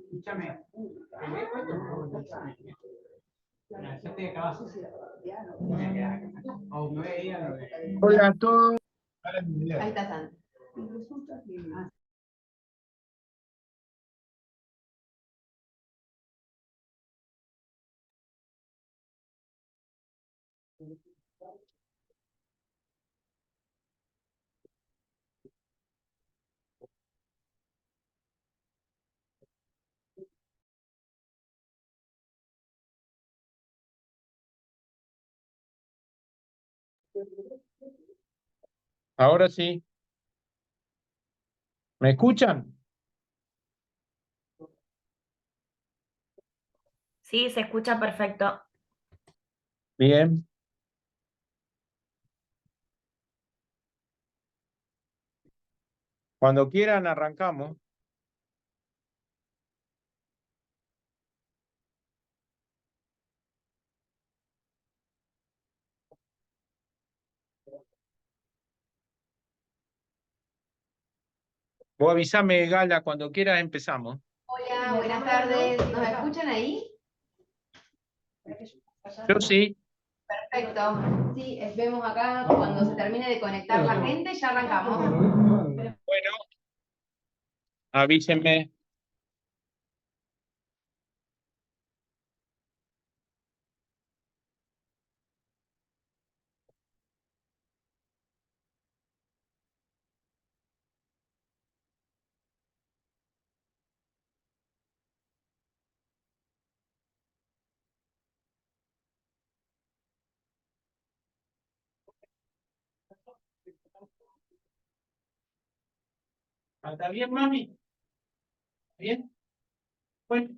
Escúchame, ya estoy acá. Hola a todos. Ahí está Sandra. Ahora sí. ¿Me escuchan? Sí, se escucha perfecto. Bien. Cuando quieran arrancamos. Vos avísame, Gala, cuando quieras empezamos. Hola, buenas tardes. ¿Nos escuchan ahí? Yo sí. Perfecto. Sí, vemos acá cuando se termine de conectar la gente, ya arrancamos. Bueno, avísenme. ¿Está bien, mami? ¿Bien? Bueno.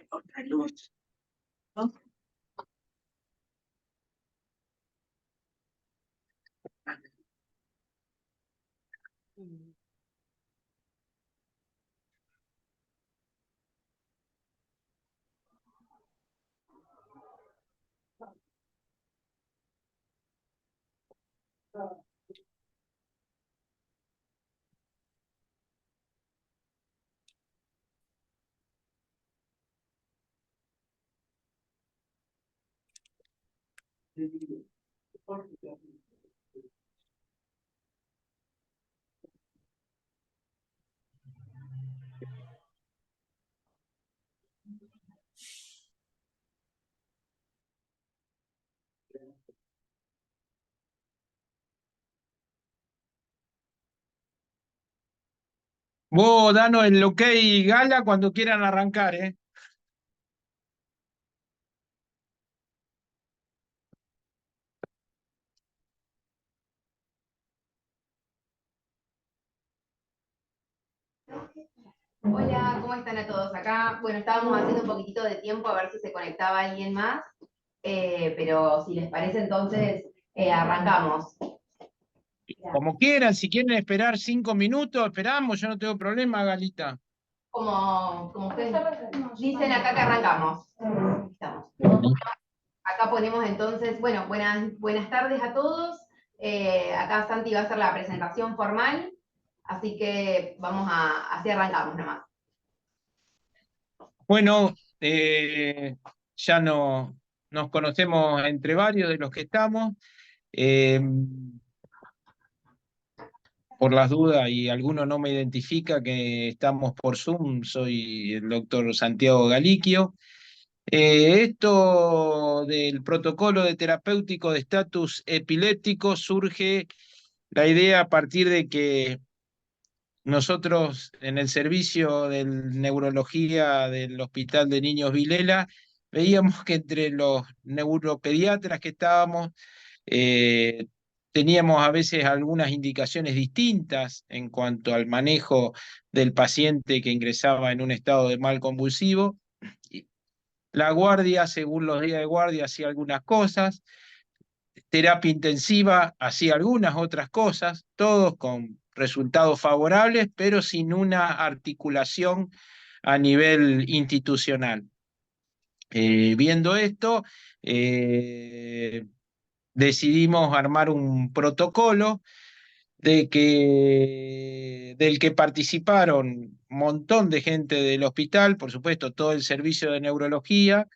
Otra luz. ¿No? Vos danos el ok Gala cuando quieran arrancar, ¿eh? Hola, ¿cómo están a todos acá? Bueno, estábamos haciendo un poquitito de tiempo a ver si se conectaba alguien más, pero si les parece entonces arrancamos. Como quieran, si quieren esperar 5 minutos, esperamos, yo no tengo problema, Galita. Como ustedes dicen acá que arrancamos. Estamos. Acá ponemos entonces, bueno, buenas tardes a todos. Acá Santi va a hacer la presentación formal, así que así arrancamos nomás. Bueno, ya nos conocemos entre varios de los que estamos. Eh, por las dudas y alguno no me identifica que estamos por Zoom, soy el doctor Santiago Galiquio. Esto del protocolo de terapéutico de estatus epiléptico surge la idea a partir de que nosotros en el servicio de neurología del Hospital de Niños Vilela veíamos que entre los neuropediatras que estábamos eh, teníamos a veces algunas indicaciones distintas en cuanto al manejo del paciente que ingresaba en un estado de mal convulsivo. La guardia, según los días de guardia, hacía algunas cosas, terapia intensiva hacía algunas otras cosas, todos con resultados favorables, pero sin una articulación a nivel institucional. Viendo esto, decidimos armar un protocolo del que participaron un montón de gente del hospital, por supuesto, todo el servicio de neurología,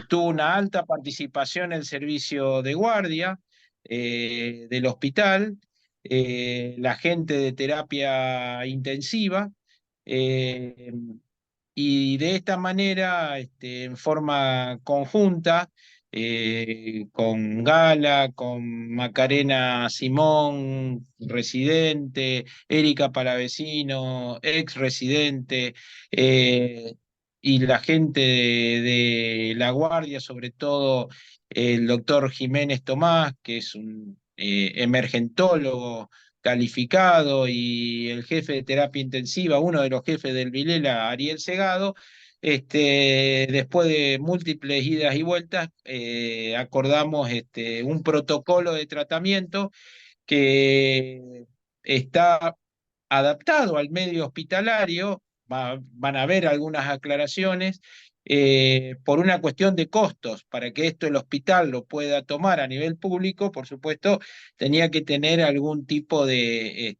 tuvo una alta participación el servicio de guardia del hospital, la gente de terapia intensiva, eh, y de esta manera, en forma conjunta, con Gala, con Macarena Simón, residente, Erika Palavecino, ex residente, y la gente de La Guardia, sobre todo el doctor Jiménez Tomás, que es un emergentólogo calificado, y el jefe de terapia intensiva, uno de los jefes del Vilela, Ariel Segado. Después de múltiples idas y vueltas, acordamos un protocolo de tratamiento que está adaptado al medio hospitalario. Van a haber algunas aclaraciones, por una cuestión de costos. Para que esto el hospital lo pueda tomar a nivel público, por supuesto, tenía que tener algún tipo de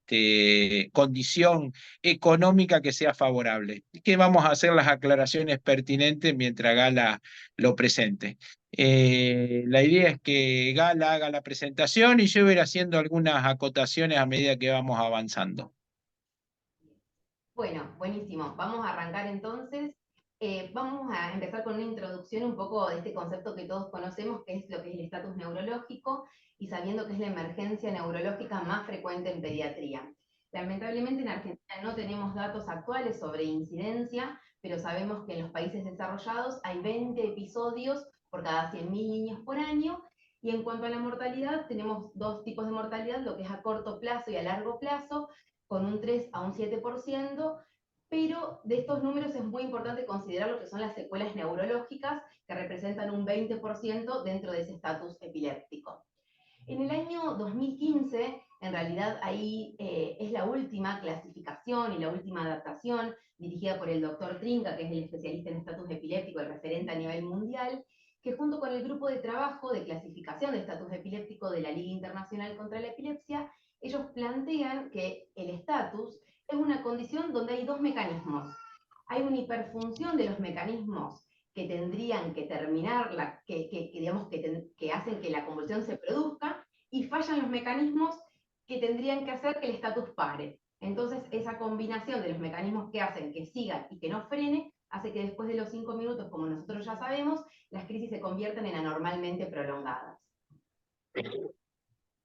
condición económica que sea favorable. Que vamos a hacer las aclaraciones pertinentes mientras Gala lo presente. La idea es que Gala haga la presentación y yo voy a ir haciendo algunas acotaciones a medida que vamos avanzando. Bueno, buenísimo. Vamos a arrancar entonces. Vamos a empezar con una introducción un poco de este concepto que todos conocemos, que es lo que es el estatus neurológico, y sabiendo que es la emergencia neurológica más frecuente en pediatría. Lamentablemente en Argentina no tenemos datos actuales sobre incidencia, pero sabemos que en los países desarrollados hay 20 episodios por cada 100.000 niños por año. Y en cuanto a la mortalidad, tenemos dos tipos de mortalidad, lo que es a corto plazo y a largo plazo, con un 3 a un 7%, pero de estos números es muy importante considerar lo que son las secuelas neurológicas, que representan un 20% dentro de ese estatus epiléptico. En el año 2015, en realidad ahí es la última clasificación y la última adaptación, dirigida por el doctor Trinca, que es el especialista en estatus epiléptico, el referente a nivel mundial, que junto con el grupo de trabajo de clasificación de estatus epiléptico de la Liga Internacional contra la Epilepsia, ellos plantean que el estatus es una condición donde hay dos mecanismos. Hay una hiperfunción de los mecanismos que tendrían que terminar, digamos, que hacen que la convulsión se produzca, y fallan los mecanismos que tendrían que hacer que el estatus pare. Entonces, esa combinación de los mecanismos que hacen que siga y que no frene, hace que después de los 5 minutos, como nosotros ya sabemos, las crisis se convierten en anormalmente prolongadas.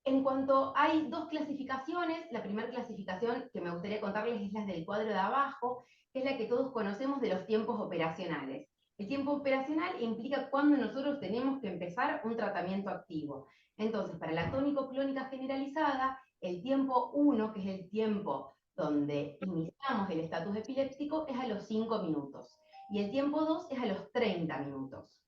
En cuanto hay dos clasificaciones, la primera clasificación que me gustaría contarles es la del cuadro de abajo, que es la que todos conocemos de los tiempos operacionales. El tiempo operacional implica cuando nosotros tenemos que empezar un tratamiento activo. Entonces, para la tónico-clónica generalizada, el tiempo 1, que es el tiempo donde iniciamos el estatus epiléptico, es a los 5 minutos. Y el tiempo 2 es a los 30 minutos.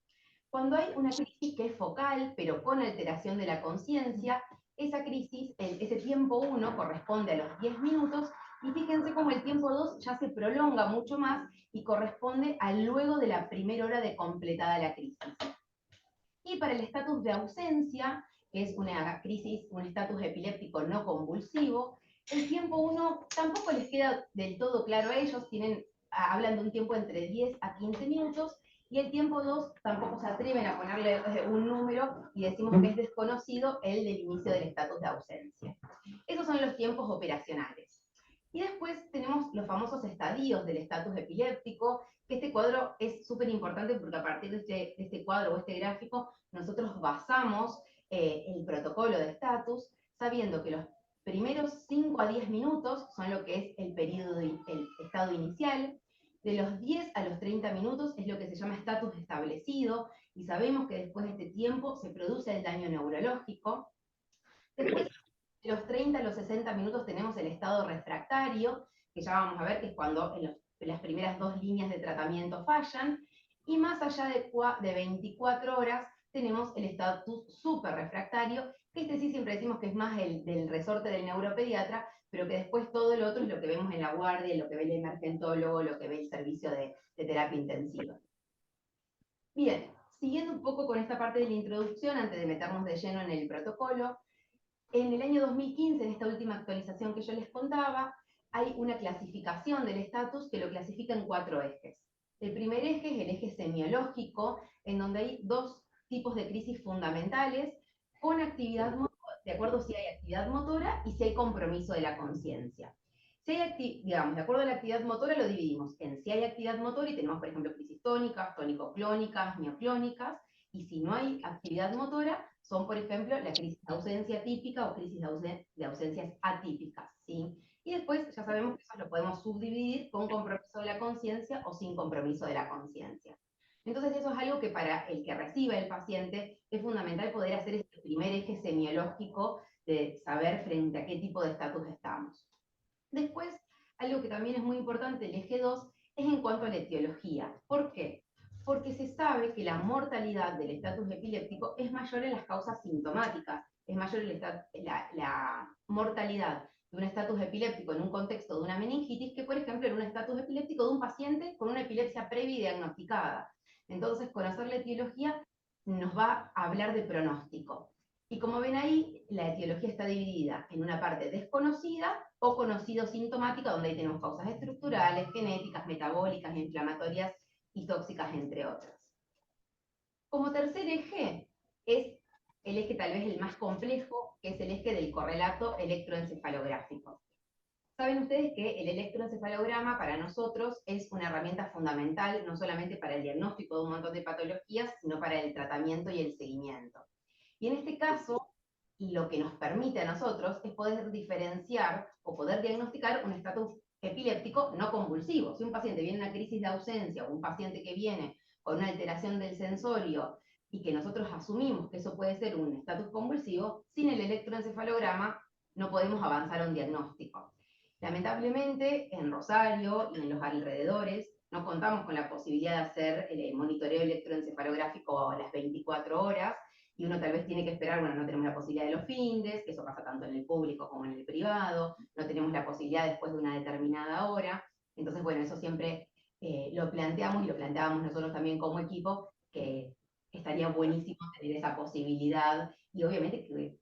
Cuando hay una crisis que es focal, pero con alteración de la conciencia, esa crisis, ese tiempo 1 corresponde a los 10 minutos, y fíjense cómo el tiempo 2 ya se prolonga mucho más y corresponde a luego de la primera hora de completada la crisis. Y para el estatus de ausencia, que es una crisis, un estatus epiléptico no convulsivo, el tiempo 1 tampoco les queda del todo claro a ellos, hablan de un tiempo entre 10 a 15 minutos, y el tiempo 2 tampoco se atreven a ponerle un número y decimos que es desconocido el del inicio del estatus de ausencia. Esos son los tiempos operacionales. Y después tenemos los famosos estadios del estatus epiléptico, que este cuadro es súper importante porque a partir de este cuadro o este gráfico nosotros basamos el protocolo de estatus, sabiendo que los primeros 5 a 10 minutos son lo que es el estado inicial. De los 10 a los 30 minutos es lo que se llama estatus establecido, y sabemos que después de este tiempo se produce el daño neurológico. Después, de los 30 a los 60 minutos tenemos el estado refractario, que ya vamos a ver que es cuando las primeras 2 líneas de tratamiento fallan, y más allá de 24 horas tenemos el estatus súper refractario, que este sí siempre decimos que es más del resorte del neuropediatra, pero que después todo el otro es lo que vemos en la guardia, lo que ve el emergentólogo, lo que ve el servicio de terapia intensiva. Bien, siguiendo un poco con esta parte de la introducción, antes de meternos de lleno en el protocolo, en el año 2015, en esta última actualización que yo les contaba, hay una clasificación del estatus que lo clasifica en 4 ejes. El primer eje es el eje semiológico, en donde hay 2 tipos de crisis fundamentales, con actividad motora, de acuerdo si hay actividad motora y si hay compromiso de la conciencia. Si hay digamos, de acuerdo a la actividad motora lo dividimos en si hay actividad motora y tenemos, por ejemplo, crisis tónicas, tónico-clónicas, mioclónicas, y si no hay actividad motora, son, por ejemplo, la crisis de ausencia típica o crisis de ausencias atípicas, ¿sí? Y después ya sabemos que eso lo podemos subdividir con compromiso de la conciencia o sin compromiso de la conciencia. Entonces eso es algo que para el que reciba el paciente es fundamental poder hacer este primer eje semiológico de saber frente a qué tipo de estatus estamos. Después, algo que también es muy importante, el eje 2, es en cuanto a la etiología. ¿Por qué? Porque se sabe que la mortalidad del estatus epiléptico es mayor en las causas sintomáticas, es mayor la mortalidad de un estatus epiléptico en un contexto de una meningitis que, por ejemplo, en un estatus epiléptico de un paciente con una epilepsia previa y diagnosticada. Entonces, conocer la etiología nos va a hablar de pronóstico. Y como ven ahí, la etiología está dividida en una parte desconocida o conocido sintomática, donde ahí tenemos causas estructurales, genéticas, metabólicas, inflamatorias y tóxicas, entre otras. Como tercer eje, es el eje tal vez el más complejo, que es el eje del correlato electroencefalográfico. Saben ustedes que el electroencefalograma para nosotros es una herramienta fundamental, no solamente para el diagnóstico de un montón de patologías, sino para el tratamiento y el seguimiento. Y en este caso, lo que nos permite a nosotros es poder diferenciar o poder diagnosticar un estatus epiléptico no convulsivo. Si un paciente viene en una crisis de ausencia o un paciente que viene con una alteración del sensorio y que nosotros asumimos que eso puede ser un estatus convulsivo, sin el electroencefalograma no podemos avanzar a un diagnóstico. Lamentablemente, en Rosario y en los alrededores, no contamos con la posibilidad de hacer el monitoreo electroencefalográfico a las 24 horas, y uno tal vez tiene que esperar, bueno, no tenemos la posibilidad de los findes, que eso pasa tanto en el público como en el privado, no tenemos la posibilidad después de una determinada hora. Entonces, bueno, eso siempre lo planteamos y lo planteábamos nosotros también como equipo, que estaría buenísimo tener esa posibilidad, y obviamente que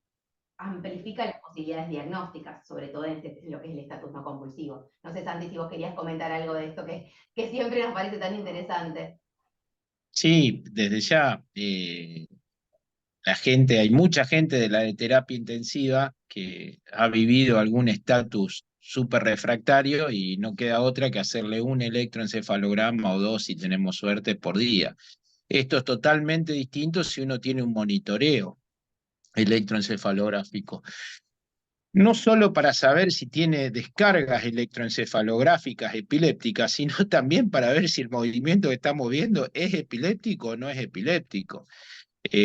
amplifica las posibilidades diagnósticas, sobre todo en lo que es el estatus no convulsivo. No sé, Santi, si vos querías comentar algo de esto que siempre nos parece tan interesante. Sí, desde ya, hay mucha gente de la de terapia intensiva que ha vivido algún estatus súper refractario y no queda otra que hacerle un electroencefalograma o 2 si tenemos suerte por día. Esto es totalmente distinto si uno tiene un monitoreo. electroencefalográfico. No solo para saber si tiene descargas electroencefalográficas epilépticas, sino también para ver si el movimiento que estamos viendo es epiléptico o no es epiléptico.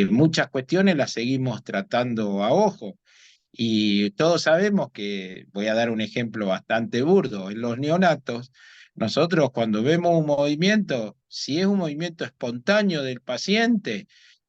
Muchas cuestiones las seguimos tratando a ojo. Y todos sabemos que, voy a dar un ejemplo bastante burdo, en los neonatos, nosotros cuando vemos un movimiento, si es un movimiento espontáneo del paciente,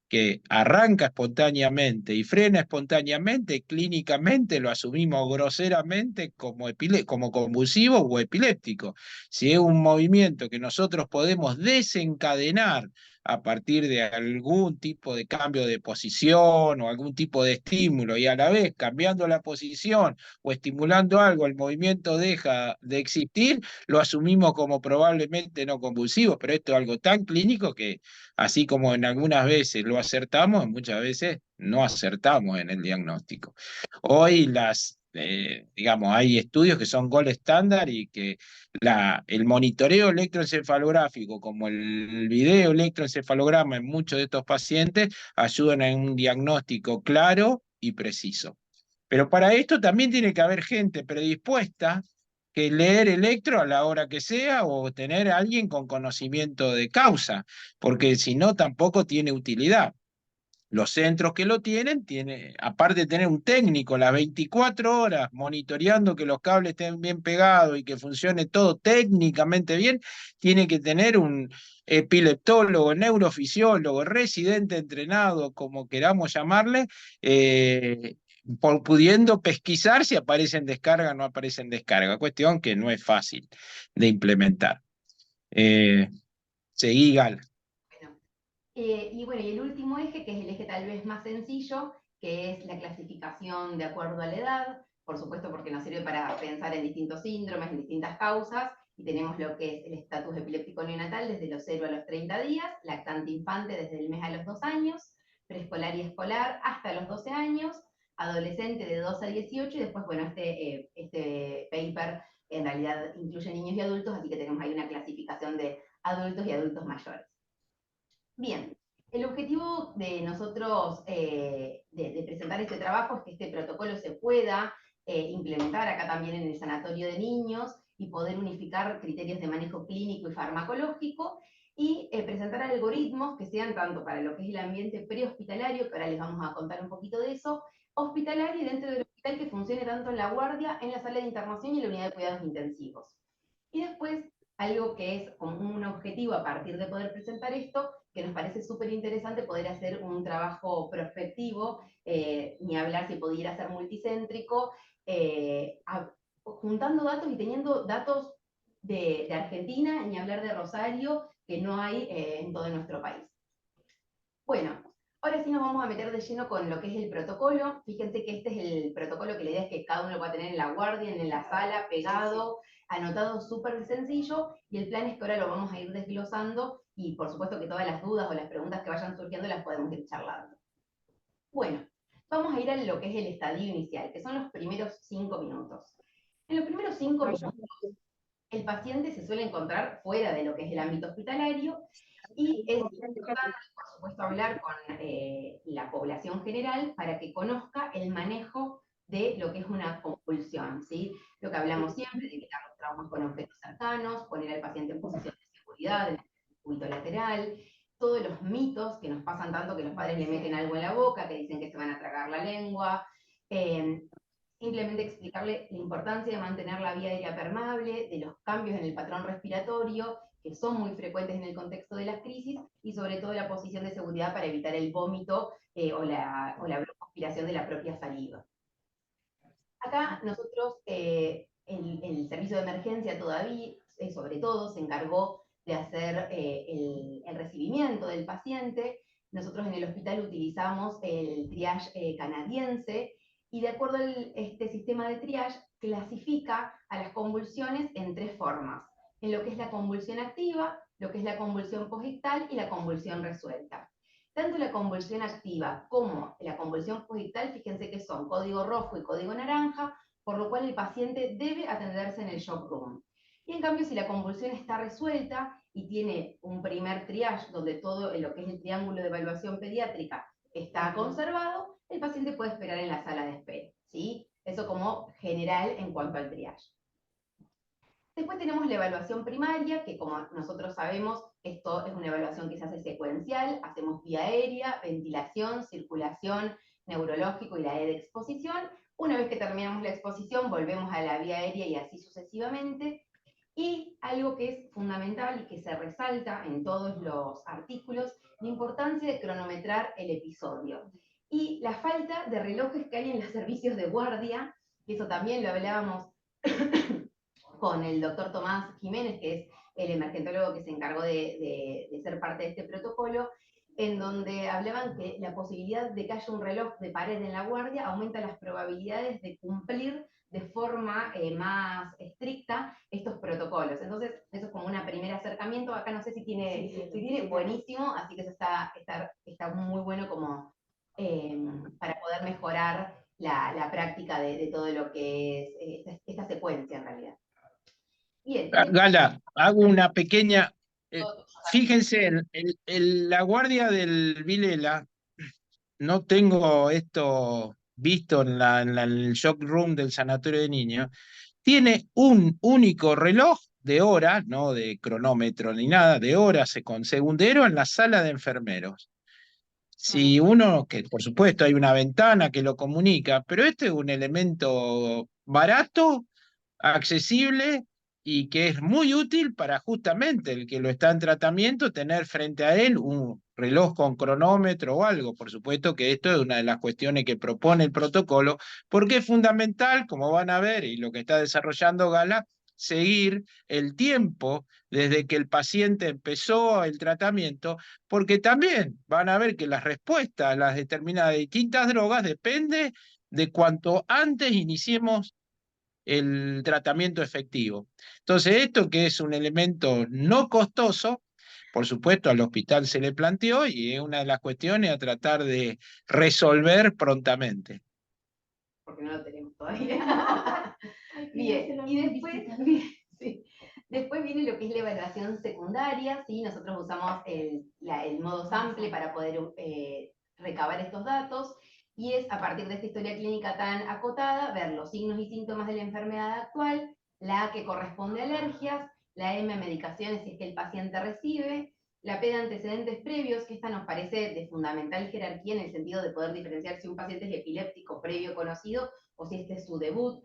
que arranca espontáneamente y frena espontáneamente, clínicamente lo asumimos groseramente como convulsivo o epiléptico. Si es un movimiento que nosotros podemos desencadenar a partir de algún tipo de cambio de posición o algún tipo de estímulo y a la vez cambiando la posición o estimulando algo, el movimiento deja de existir, lo asumimos como probablemente no convulsivo, pero esto es algo tan clínico que así como en algunas veces lo acertamos, muchas veces no acertamos en el diagnóstico. Hoy digamos, hay estudios que son gold estándar y que el monitoreo electroencefalográfico, como el video electroencefalograma en muchos de estos pacientes, ayudan a un diagnóstico claro y preciso. Pero para esto también tiene que haber gente predispuesta que leer electro a la hora que sea o tener a alguien con conocimiento de causa, porque si no tampoco tiene utilidad. Los centros que lo tienen, aparte de tener un técnico las 24 horas monitoreando que los cables estén bien pegados y que funcione todo técnicamente bien, tiene que tener un epileptólogo, neurofisiólogo, residente entrenado, como queramos llamarle, pudiendo pesquisar si aparece en descarga o no aparece en descarga, cuestión que no es fácil de implementar. Seguí, Gal. Bueno, y bueno, y el último eje, que es el eje tal vez más sencillo, que es la clasificación de acuerdo a la edad, por supuesto porque nos sirve para pensar en distintos síndromes, en distintas causas, y tenemos lo que es el estatus epiléptico neonatal desde los 0 a los 30 días, lactante infante desde el mes a los 2 años, preescolar y escolar hasta los 12 años, adolescente de 2 a 18, y después, bueno, este paper en realidad incluye niños y adultos, así que tenemos ahí una clasificación de adultos y adultos mayores. Bien, el objetivo de nosotros de presentar este trabajo es que este protocolo se pueda implementar acá también en el sanatorio de niños y poder unificar criterios de manejo clínico y farmacológico y presentar algoritmos que sean tanto para lo que es el ambiente prehospitalario, que ahora les vamos a contar un poquito de eso, hospitalario y dentro del hospital que funcione tanto en la guardia, en la sala de internación y en la unidad de cuidados intensivos. Y después, algo que es como un objetivo a partir de poder presentar esto, que nos parece súper interesante poder hacer un trabajo prospectivo, ni hablar si pudiera ser multicéntrico, juntando datos y teniendo datos de Argentina, ni hablar de Rosario, que no hay en todo nuestro país. Bueno, ahora sí nos vamos a meter de lleno con lo que es el protocolo. Fíjense que este es el protocolo que la idea es que cada uno lo va a tener en la guardia, en la sala, pegado, anotado súper sencillo, y el plan es que ahora lo vamos a ir desglosando, y por supuesto que todas las dudas o las preguntas que vayan surgiendo las podemos ir charlando. Bueno, vamos a ir a lo que es el estadio inicial, que son los primeros 5 minutos. En los primeros 5 minutos, el paciente se suele encontrar fuera de lo que es el ámbito hospitalario, y es importante, por supuesto, hablar con la población general para que conozca el manejo de lo que es una convulsión, ¿sí? Lo que hablamos siempre, de evitar los traumas con objetos cercanos, poner al paciente en posición de seguridad, en el circuito lateral, todos los mitos que nos pasan tanto que los padres le meten algo en la boca, que dicen que se van a tragar la lengua, simplemente explicarle la importancia de mantener la vía aérea permeable, de los cambios en el patrón respiratorio, que son muy frecuentes en el contexto de las crisis, y sobre todo la posición de seguridad para evitar el vómito o la broncoaspiración de la propia saliva. Acá nosotros, el servicio de emergencia todavía, sobre todo, se encargó de hacer el recibimiento del paciente. Nosotros en el hospital utilizamos el triage canadiense, y de acuerdo a este sistema de triage, clasifica a las convulsiones en 3 formas: en lo que es la convulsión activa, lo que es la convulsión posictal y la convulsión resuelta. Tanto la convulsión activa como la convulsión posictal, fíjense que son código rojo y código naranja, por lo cual el paciente debe atenderse en el shock room. Y en cambio, si la convulsión está resuelta y tiene un primer triage donde todo lo que es el triángulo de evaluación pediátrica está conservado, el paciente puede esperar en la sala de espera, ¿sí? Eso como general en cuanto al triage. Después tenemos la evaluación primaria, que como nosotros sabemos, esto es una evaluación que se hace secuencial, hacemos vía aérea, ventilación, circulación, neurológico y la E de exposición. Una vez que terminamos la exposición, volvemos a la vía aérea y así sucesivamente. Y algo que es fundamental y que se resalta en todos los artículos, la importancia de cronometrar el episodio. Y la falta de relojes que hay en los servicios de guardia, que eso también lo hablábamos con el doctor Tomás Jiménez, que es el emergentólogo que se encargó de ser parte de este protocolo, en donde hablaban que la posibilidad de que haya un reloj de pared en la guardia aumenta las probabilidades de cumplir de forma más estricta estos protocolos. Entonces, eso es como un primer acercamiento. Acá no sé si tiene buenísimo, así que eso está muy bueno como para poder mejorar la práctica de todo lo que es esta secuencia en realidad. Bien. Gala, hago una pequeña... fíjense, la guardia del Vilela, no tengo esto visto en el shock room del sanatorio de niños, tiene un único reloj de hora, no de cronómetro ni nada, de horas con segundero en la sala de enfermeros. Si uno, que por supuesto hay una ventana que lo comunica, pero este es un elemento barato, accesible y que es muy útil para justamente el que lo está en tratamiento tener frente a él un reloj con cronómetro o algo. Por supuesto que esto es una de las cuestiones que propone el protocolo, porque es fundamental, como van a ver, y lo que está desarrollando Gala, seguir el tiempo desde que el paciente empezó el tratamiento, porque también van a ver que las respuestas a las determinadas distintas drogas depende de cuanto antes iniciemos el tratamiento efectivo. Entonces, esto que es un elemento no costoso, por supuesto al hospital se le planteó y es una de las cuestiones a tratar de resolver prontamente. Porque no lo tenemos todavía. Bien, y después, sí. Después viene lo que es la evaluación secundaria, ¿sí? Nosotros usamos el modo sample para poder recabar estos datos, y es a partir de esta historia clínica tan acotada, ver los signos y síntomas de la enfermedad actual, la A que corresponde a alergias, la M a medicaciones si es que el paciente recibe, la P de antecedentes previos, que esta nos parece de fundamental jerarquía en el sentido de poder diferenciar si un paciente es epiléptico previo conocido o si este es su debut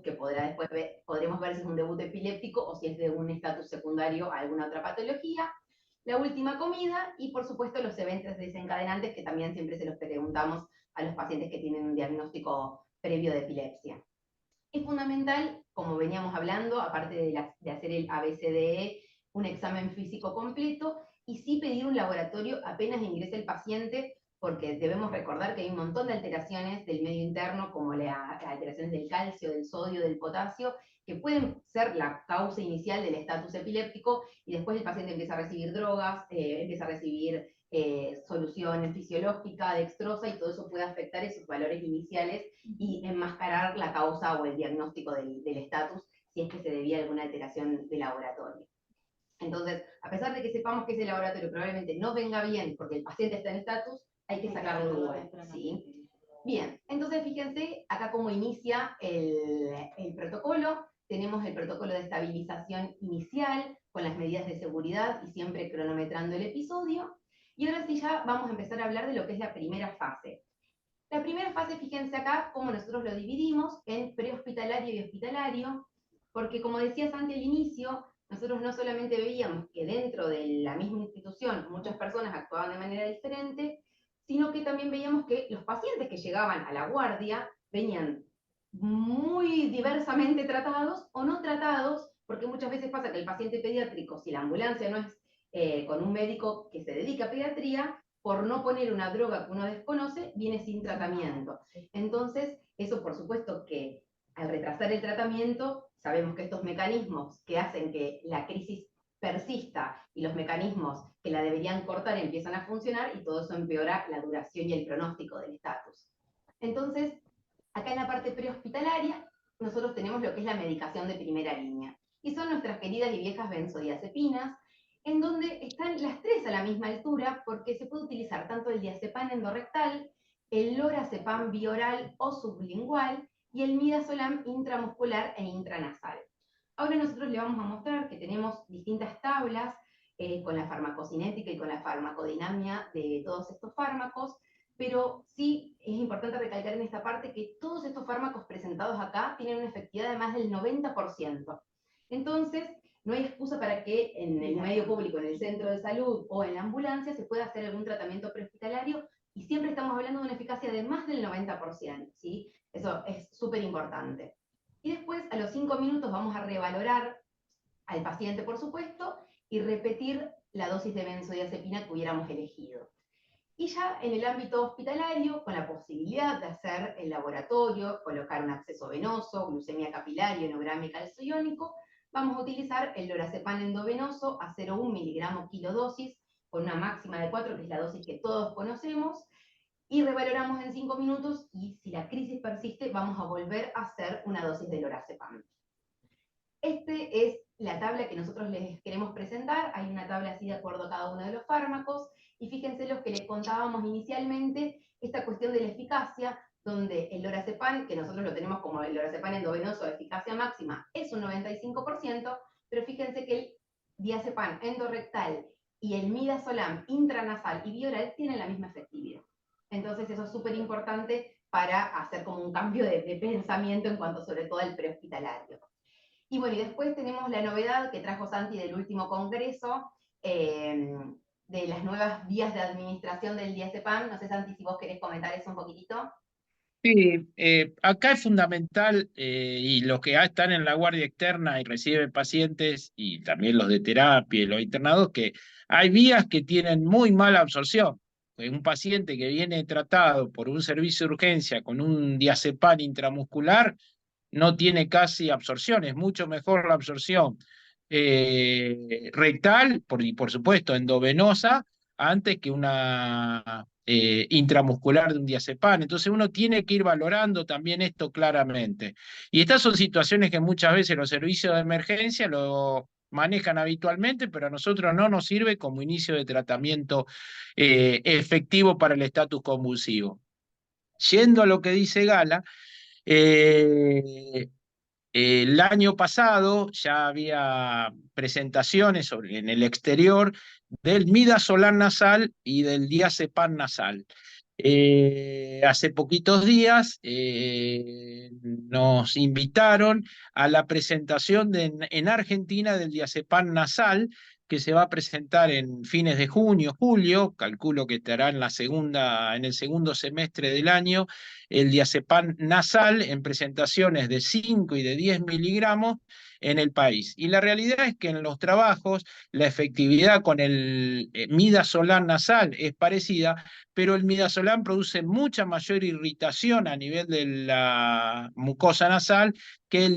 que podremos ver si es un debut epiléptico o si es de un estatus secundario a alguna otra patología. La última comida y por supuesto los eventos desencadenantes que también siempre se los preguntamos a los pacientes que tienen un diagnóstico previo de epilepsia. Es fundamental, como veníamos hablando, aparte de hacer el ABCDE, un examen físico completo y sí pedir un laboratorio apenas ingrese el paciente, porque debemos recordar que hay un montón de alteraciones del medio interno, como las alteraciones del calcio, del sodio, del potasio, que pueden ser la causa inicial del estatus epiléptico, y después el paciente empieza a recibir drogas, empieza a recibir solución fisiológica, dextrosa, y todo eso puede afectar esos valores iniciales y enmascarar la causa o el diagnóstico del estatus si es que se debía a alguna alteración de laboratorio. Entonces, a pesar de que sepamos que ese laboratorio probablemente no venga bien porque el paciente está en estatus, hay que sacarlo igual, ¿sí? Bien, entonces fíjense acá cómo inicia el protocolo. Tenemos el protocolo de estabilización inicial con las medidas de seguridad y siempre cronometrando el episodio. Y ahora sí ya vamos a empezar a hablar de lo que es la primera fase. La primera fase, fíjense acá cómo nosotros lo dividimos en prehospitalario y hospitalario, porque como decías antes al inicio, nosotros no solamente veíamos que dentro de la misma institución muchas personas actuaban de manera diferente, sino que también veíamos que los pacientes que llegaban a la guardia venían muy diversamente tratados o no tratados, porque muchas veces pasa que el paciente pediátrico, si la ambulancia no es con un médico que se dedica a pediatría, por no poner una droga que uno desconoce, viene sin tratamiento. Entonces, eso por supuesto que al retrasar el tratamiento, sabemos que estos mecanismos que hacen que la crisis persista y los mecanismos que la deberían cortar empiezan a funcionar y todo eso empeora la duración y el pronóstico del estatus. Entonces, acá en la parte prehospitalaria, nosotros tenemos lo que es la medicación de primera línea, y son nuestras queridas y viejas benzodiazepinas, en donde están las tres a la misma altura, porque se puede utilizar tanto el diazepam endorrectal, el lorazepam bioral o sublingual y el midazolam intramuscular e intranasal. Ahora nosotros le vamos a mostrar que tenemos distintas tablas con la farmacocinética y con la farmacodinamia de todos estos fármacos, pero sí es importante recalcar en esta parte que todos estos fármacos presentados acá tienen una efectividad de más del 90%. Entonces, no hay excusa para que en el medio público, en el centro de salud o en la ambulancia se pueda hacer algún tratamiento prehospitalario, y siempre estamos hablando de una eficacia de más del 90%, ¿sí? Eso es súper importante. Y después, a los 5 minutos, vamos a revalorar al paciente, por supuesto, y repetir la dosis de benzodiazepina que hubiéramos elegido. Y ya en el ámbito hospitalario, con la posibilidad de hacer el laboratorio, colocar un acceso venoso, glucemia capilar, ionograma y calcio iónico, vamos a utilizar el lorazepam endovenoso a 0,1 miligramo kilodosis, con una máxima de 4, que es la dosis que todos conocemos, y revaloramos en 5 minutos, y si la crisis persiste, vamos a volver a hacer una dosis de lorazepam. Este es la tabla que nosotros les queremos presentar. Hay una tabla así de acuerdo a cada uno de los fármacos, y fíjense los que les contábamos inicialmente, esta cuestión de la eficacia, donde el lorazepam, que nosotros lo tenemos como el lorazepam endovenoso de eficacia máxima, es un 95%, pero fíjense que el diazepam endorrectal y el midazolam intranasal y bioral tienen la misma efectividad. Entonces eso es súper importante para hacer como un cambio de pensamiento en cuanto sobre todo al prehospitalario. Y bueno, y después tenemos la novedad que trajo Santi del último congreso, de las nuevas vías de administración del diazepam. No sé, Santi, si vos querés comentar eso un poquitito. Sí, acá es fundamental, y los que están en la guardia externa y reciben pacientes, y también los de terapia y los internados, que hay vías que tienen muy mala absorción. Un paciente que viene tratado por un servicio de urgencia con un diazepam intramuscular no tiene casi absorción, es mucho mejor la absorción rectal y por supuesto endovenosa antes que una intramuscular de un diazepam. Entonces uno tiene que ir valorando también esto claramente. Y estas son situaciones que muchas veces los servicios de emergencia lo manejan habitualmente, pero a nosotros no nos sirve como inicio de tratamiento efectivo para el estatus convulsivo. Yendo a lo que dice Gala, eh, el año pasado ya había presentaciones en el exterior del midazolam nasal y del diazepam nasal. Hace poquitos días nos invitaron a la presentación en Argentina del diazepam nasal, que se va a presentar en fines de junio, julio, calculo que estará en el segundo semestre del año, el diazepam nasal en presentaciones de 5 y de 10 miligramos en el país. Y la realidad es que en los trabajos la efectividad con el midazolam nasal es parecida, pero el midazolam produce mucha mayor irritación a nivel de la mucosa nasal que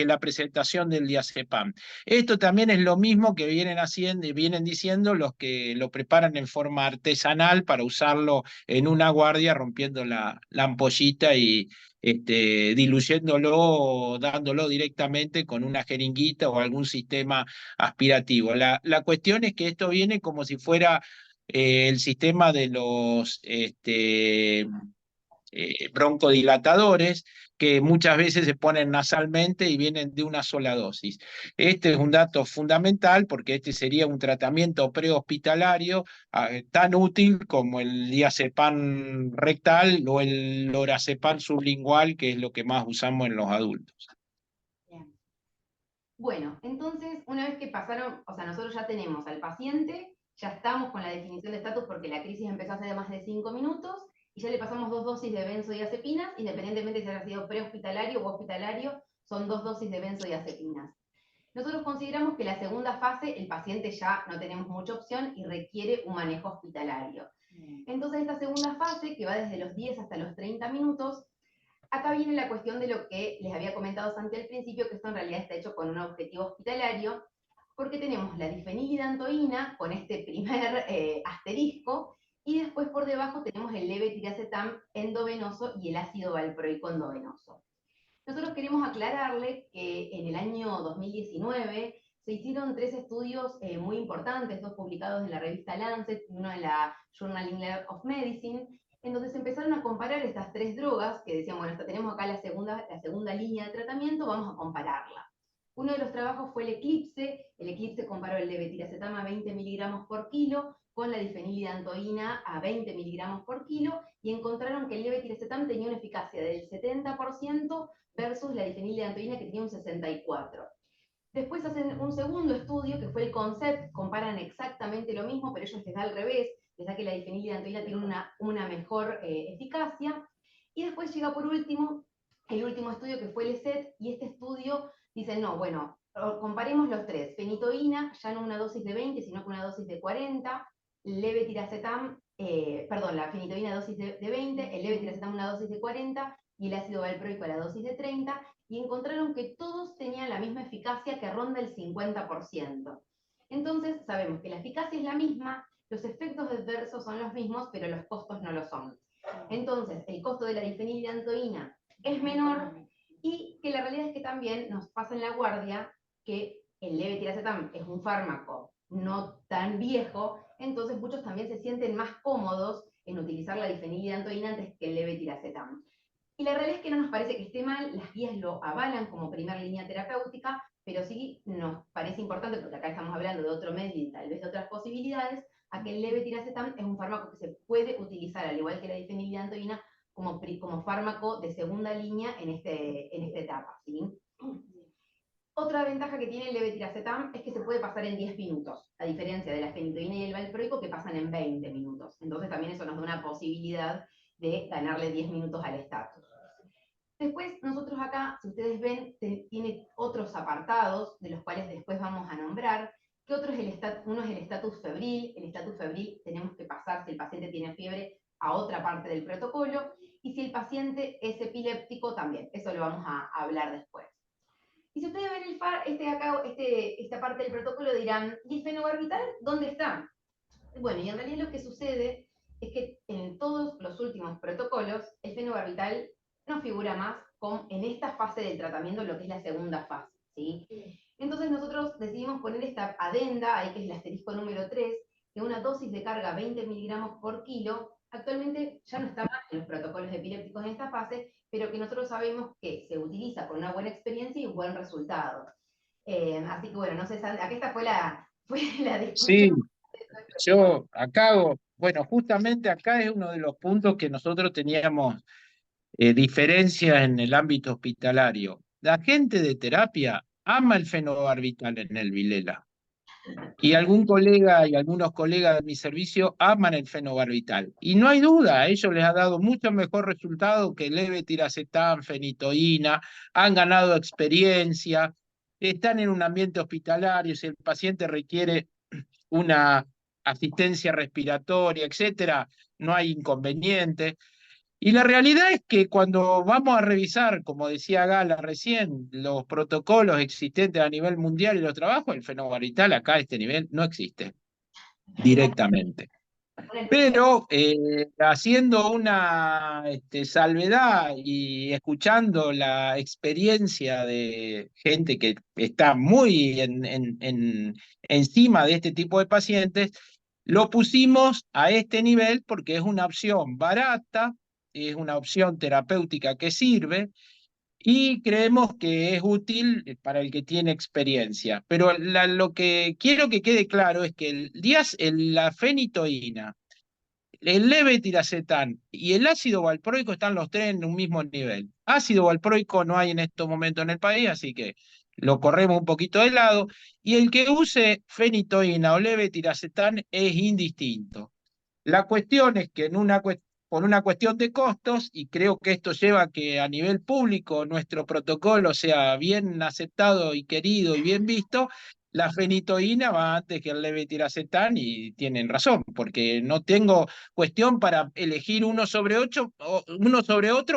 la presentación del diazepam. Esto también es lo mismo que vienen diciendo los que lo preparan en forma artesanal para usarlo en una guardia, rompiendo la ampollita y diluyéndolo, dándolo directamente con una jeringuita o algún sistema aspirativo. La cuestión es que esto viene como si fuera el sistema de los broncodilatadores, que muchas veces se ponen nasalmente y vienen de una sola dosis. Este es un dato fundamental porque este sería un tratamiento prehospitalario tan útil como el diazepam rectal o el lorazepam sublingual, que es lo que más usamos en los adultos. Bien. Bueno, entonces, una vez que pasaron, o sea, nosotros ya tenemos al paciente, ya estamos con la definición de estatus porque la crisis empezó hace más de 5 minutos, y ya le pasamos 2 dosis de benzodiazepinas, independientemente si haya sido prehospitalario o hospitalario, son 2 dosis de benzodiazepinas. Nosotros consideramos que la segunda fase, el paciente ya no tenemos mucha opción y requiere un manejo hospitalario. Entonces, esta segunda fase, que va desde los 10 hasta los 30 minutos, acá viene la cuestión de lo que les había comentado Santi al principio, que esto en realidad está hecho con un objetivo hospitalario, porque tenemos la difenididantoína con este primer asterisco, y después por debajo tenemos el levetiracetam endovenoso y el ácido valproico endovenoso. Nosotros queremos aclararle que en el año 2019 se hicieron 3 estudios muy importantes, 2 publicados en la revista Lancet y uno en la Journal of Medicine, Entonces empezaron a comparar estas tres drogas, que decían, bueno, tenemos acá la segunda línea de tratamiento, vamos a compararla. Uno de los trabajos fue el Eclipse comparó el levetiracetam a 20 miligramos por kilo con la difenilidantoína a 20 miligramos por kilo, y encontraron que el levetiracetam tenía una eficacia del 70% versus la difenilidantoína que tenía un 64%. Después hacen un segundo estudio, que fue el CONCEPT, comparan exactamente lo mismo, pero ellos les da al revés, les da que la difenilidantoína tiene una mejor eficacia. Y después llega por último, el último estudio, que fue el ESET, y este estudio dice, no, bueno, comparemos los tres, fenitoína, ya no una dosis de 20, sino que una dosis de 40, levetiracetam, la fenitoína dosis de 20, el levetiracetam una dosis de 40, y el ácido valproico a la dosis de 30, y encontraron que todos tenían la misma eficacia, que ronda el 50%. Entonces sabemos que la eficacia es la misma, los efectos adversos son los mismos, pero los costos no lo son. Entonces, el costo de la difenilidantoína es menor, y que la realidad es que también nos pasa en la guardia que el levetiracetam es un fármaco no tan viejo, entonces muchos también se sienten más cómodos en utilizar la difenilidantoína antes que el levetiracetam. Y la realidad es que no nos parece que esté mal, las guías lo avalan como primera línea terapéutica, pero sí nos parece importante, porque acá estamos hablando de otro medio y tal vez de otras posibilidades, a que el levetiracetam es un fármaco que se puede utilizar, al igual que la difenilidantoína, como fármaco de segunda línea en esta etapa, ¿sí? Otra ventaja que tiene el levetiracetam es que se puede pasar en 10 minutos, a diferencia de la fenitoína y el valproico, que pasan en 20 minutos. Entonces también eso nos da una posibilidad de ganarle 10 minutos al estatus. Después, nosotros acá, si ustedes ven, tiene otros apartados, de los cuales después vamos a nombrar, que uno es el estatus febril. El estatus febril tenemos que pasar, si el paciente tiene fiebre, a otra parte del protocolo, y si el paciente es epiléptico también, eso lo vamos a hablar después. Y si ustedes ven esta parte del protocolo, dirán, ¿y el fenobarbital dónde está? Bueno, y en realidad lo que sucede es que en todos los últimos protocolos, el fenobarbital no figura más en esta fase del tratamiento, lo que es la segunda fase, ¿sí? Entonces nosotros decidimos poner esta adenda, ahí que es el asterisco número 3, que una dosis de carga 20 miligramos por kilo, actualmente ya no está más en los protocolos epilépticos en esta fase, pero que nosotros sabemos que se utiliza con una buena experiencia y un buen resultado. Así que bueno, no sé, Sandra, acá esta fue la discusión. Sí, yo acá, bueno, justamente acá es uno de los puntos que nosotros teníamos diferencias en el ámbito hospitalario. La gente de terapia ama el fenobarbital en el Vilela. Y algún colega y algunos colegas de mi servicio aman el fenobarbital. Y no hay duda, a ellos les ha dado mucho mejor resultado que el levetiracetam, fenitoína, han ganado experiencia, están en un ambiente hospitalario, si el paciente requiere una asistencia respiratoria, etcétera, no hay inconveniente. Y la realidad es que cuando vamos a revisar, como decía Gala recién, los protocolos existentes a nivel mundial y los trabajos, el fenobarbital acá a este nivel no existe directamente. Pero haciendo una salvedad y escuchando la experiencia de gente que está muy encima de este tipo de pacientes, lo pusimos a este nivel porque es una opción barata, es una opción terapéutica que sirve y creemos que es útil para el que tiene experiencia. Pero lo que quiero que quede claro es que la fenitoína, el levetiracetam y el ácido valproico están los tres en un mismo nivel. Ácido valproico no hay en estos momentos en el país, así que lo corremos un poquito de lado. Y el que use fenitoína o levetiracetam es indistinto. La cuestión es que por una cuestión de costos, y creo que esto lleva a que a nivel público nuestro protocolo sea bien aceptado y querido y bien visto, la fenitoína va antes que el levetiracetam y tienen razón, porque no tengo cuestión para elegir uno sobre otro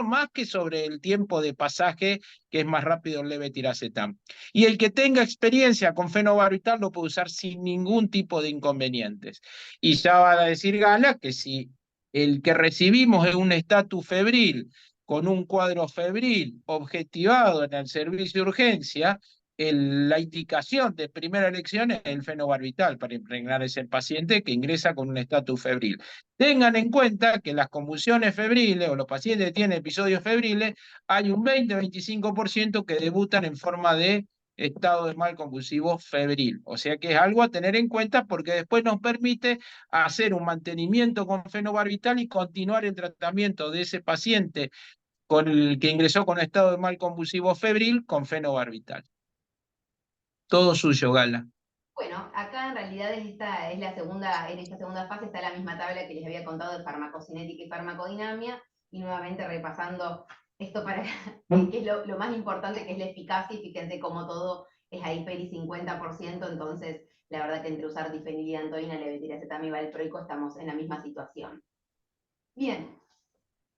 más que sobre el tiempo de pasaje, que es más rápido el levetiracetam. Y el que tenga experiencia con fenobarbital lo puede usar sin ningún tipo de inconvenientes. Y ya va a decir Gala que si el que recibimos es un estatus febril, con un cuadro febril objetivado en el servicio de urgencia, la indicación de primera elección es el fenobarbital para impregnar a ese paciente que ingresa con un estatus febril. Tengan en cuenta que las convulsiones febriles o los pacientes que tienen episodios febriles, hay un 20-25% que debutan en forma de estado de mal convulsivo febril. O sea que es algo a tener en cuenta porque después nos permite hacer un mantenimiento con fenobarbital y continuar el tratamiento de ese paciente con el que ingresó con estado de mal convulsivo febril con fenobarbital. Todo suyo, Gala. Bueno, acá en realidad esta es en esta segunda fase está la misma tabla que les había contado de farmacocinética y farmacodinamia, y nuevamente repasando esto para que es lo más importante, que es la eficacia, y fíjense cómo todo es ahí peri 50%, entonces la verdad que entre usar difenilidantoína, levetiracetam y valproico estamos en la misma situación. Bien,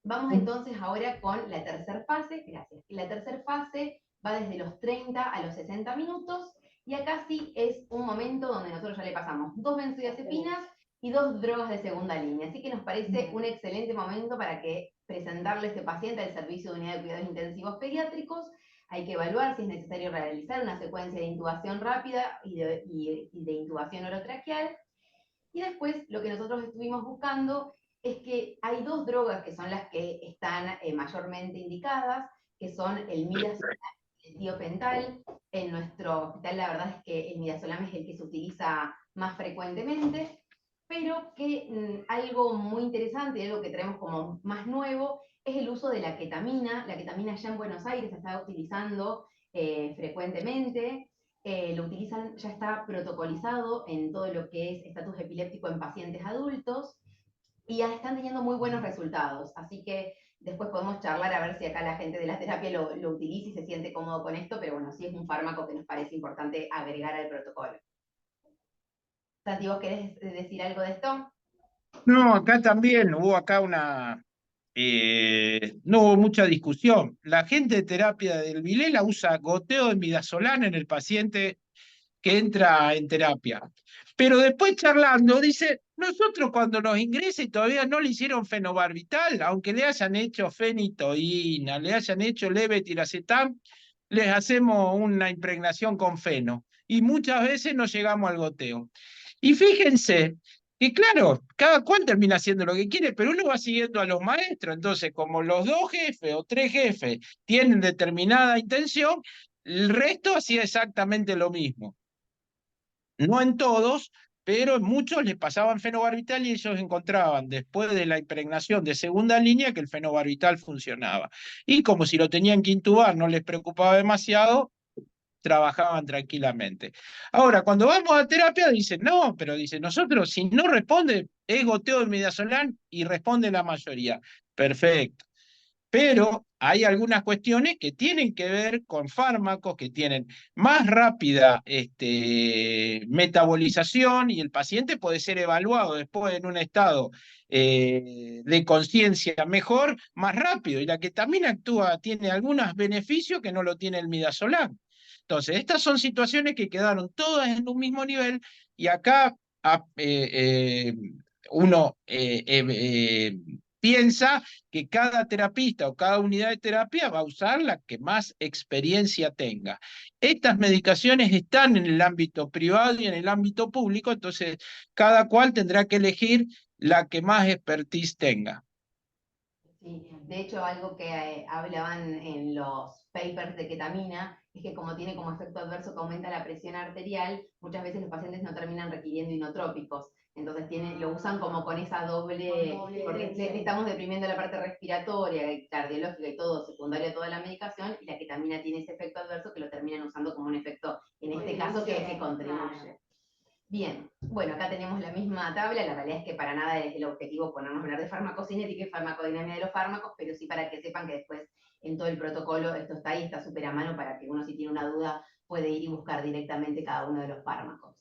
vamos entonces ahora con la tercera fase, gracias. La tercera fase va desde los 30 a los 60 minutos, y acá sí es un momento donde nosotros ya le pasamos 2 benzodiazepinas y 2 drogas de segunda línea. Así que nos parece un excelente momento para que presentarle a este paciente al servicio de unidad de cuidados intensivos pediátricos. Hay que evaluar si es necesario realizar una secuencia de intubación rápida y de intubación orotraqueal. Y después lo que nosotros estuvimos buscando es que hay 2 drogas que son las que están mayormente indicadas, que son el midazolam y el tiopental. En nuestro hospital la verdad es que el midazolam es el que se utiliza más frecuentemente, pero que algo muy interesante, algo que traemos como más nuevo, es el uso de la ketamina. La ketamina ya en Buenos Aires se está utilizando frecuentemente. Lo utilizan, ya está protocolizado en todo lo que es estatus epiléptico en pacientes adultos, y ya están teniendo muy buenos resultados. Así que después podemos charlar a ver si acá la gente de la terapia lo utiliza y se siente cómodo con esto, pero bueno, sí es un fármaco que nos parece importante agregar al protocolo. Santi, ¿vos querés decir algo de esto? No, acá también hubo no hubo mucha discusión. La gente de terapia del Vilela usa goteo de midazolam en el paciente que entra en terapia. Pero después charlando, dice, nosotros cuando nos ingresa y todavía no le hicieron fenobarbital, aunque le hayan hecho fenitoína, le hayan hecho levetiracetam, les hacemos una impregnación con feno. Y muchas veces no llegamos al goteo. Y fíjense que claro, cada cual termina haciendo lo que quiere, pero uno va siguiendo a los maestros. Entonces, como los 2 jefes o 3 jefes tienen determinada intención, el resto hacía exactamente lo mismo. No en todos, pero en muchos les pasaban fenobarbital y ellos encontraban después de la impregnación de segunda línea que el fenobarbital funcionaba. Y como si lo tenían que intubar, no les preocupaba demasiado, trabajaban tranquilamente. Ahora, cuando vamos a terapia, dicen, no, pero dice, nosotros si no responde, es goteo de midazolam y responde la mayoría. Perfecto. Pero hay algunas cuestiones que tienen que ver con fármacos que tienen más rápida metabolización, y el paciente puede ser evaluado después en un estado de conciencia mejor, más rápido, y la ketamina actúa, tiene algunos beneficios que no lo tiene el midazolam. Entonces, estas son situaciones que quedaron todas en un mismo nivel, y acá uno piensa que cada terapista o cada unidad de terapia va a usar la que más experiencia tenga. Estas medicaciones están en el ámbito privado y en el ámbito público, entonces cada cual tendrá que elegir la que más expertise tenga. Sí, de hecho, algo que hablaban en los papers de ketamina es que como tiene como efecto adverso que aumenta la presión arterial, muchas veces los pacientes no terminan requiriendo inotrópicos. Entonces lo usan como con esa doble, porque le estamos deprimiendo la parte respiratoria, cardiológica y todo, secundaria a toda la medicación, y la ketamina tiene ese efecto adverso que lo terminan usando como un efecto, en este caso, que contribuye. Bien, bueno, acá tenemos la misma tabla. La realidad es que para nada es el objetivo ponernos a hablar de farmacocinética y farmacodinamia de los fármacos, pero sí para que sepan que después en todo el protocolo esto está ahí, está súper a mano, para que uno, si tiene una duda, puede ir y buscar directamente cada uno de los fármacos.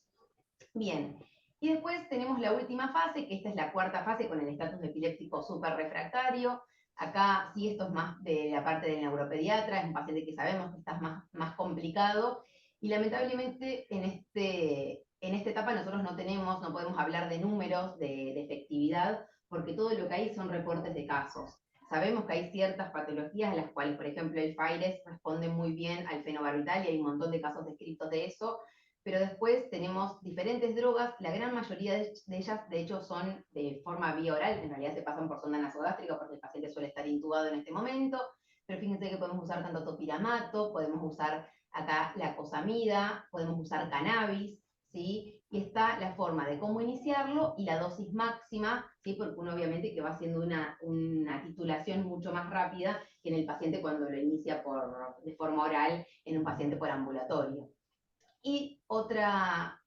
Bien, y después tenemos la última fase, que esta es la cuarta fase con el estatus epiléptico súper refractario. Acá sí, esto es más de la parte del neuropediatra, es un paciente que sabemos que está más complicado, y lamentablemente en esta etapa nosotros no podemos hablar de números, de efectividad, porque todo lo que hay son reportes de casos. Sabemos que hay ciertas patologías a las cuales, por ejemplo, el FAIRES responde muy bien al fenobarbital y hay un montón de casos descritos de eso, pero después tenemos diferentes drogas, la gran mayoría de ellas de hecho son de forma vía oral, en realidad se pasan por sonda nasogástrica porque el paciente suele estar intubado en este momento, pero fíjense que podemos usar tanto topiramato, podemos usar acá la cosamida, podemos usar cannabis, ¿sí? Y está la forma de cómo iniciarlo y la dosis máxima, ¿sí? Porque uno obviamente que va haciendo una titulación mucho más rápida que en el paciente cuando lo inicia de forma oral en un paciente por ambulatorio. Y otra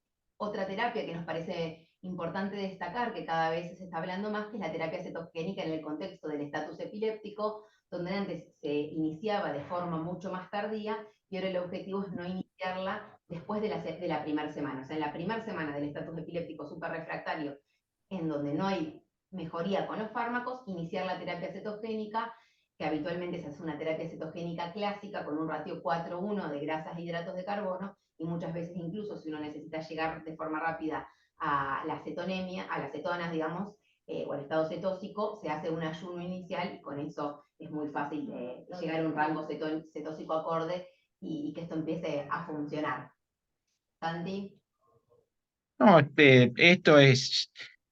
terapia que nos parece importante destacar, que cada vez se está hablando más, que es la terapia cetogénica en el contexto del estatus epiléptico, donde antes se iniciaba de forma mucho más tardía, y ahora el objetivo es no iniciarla después de la primera semana. O sea, en la primera semana del estatus epiléptico superrefractario, en donde no hay mejoría con los fármacos, iniciar la terapia cetogénica, que habitualmente se hace una terapia cetogénica clásica con un ratio 4:1 de grasas e hidratos de carbono, y muchas veces incluso si uno necesita llegar de forma rápida a la cetonemia, a las cetonas, digamos, o al estado cetósico, se hace un ayuno inicial y con eso es muy fácil llegar a un rango cetósico acorde y que esto empiece a funcionar. Santi. No, esto es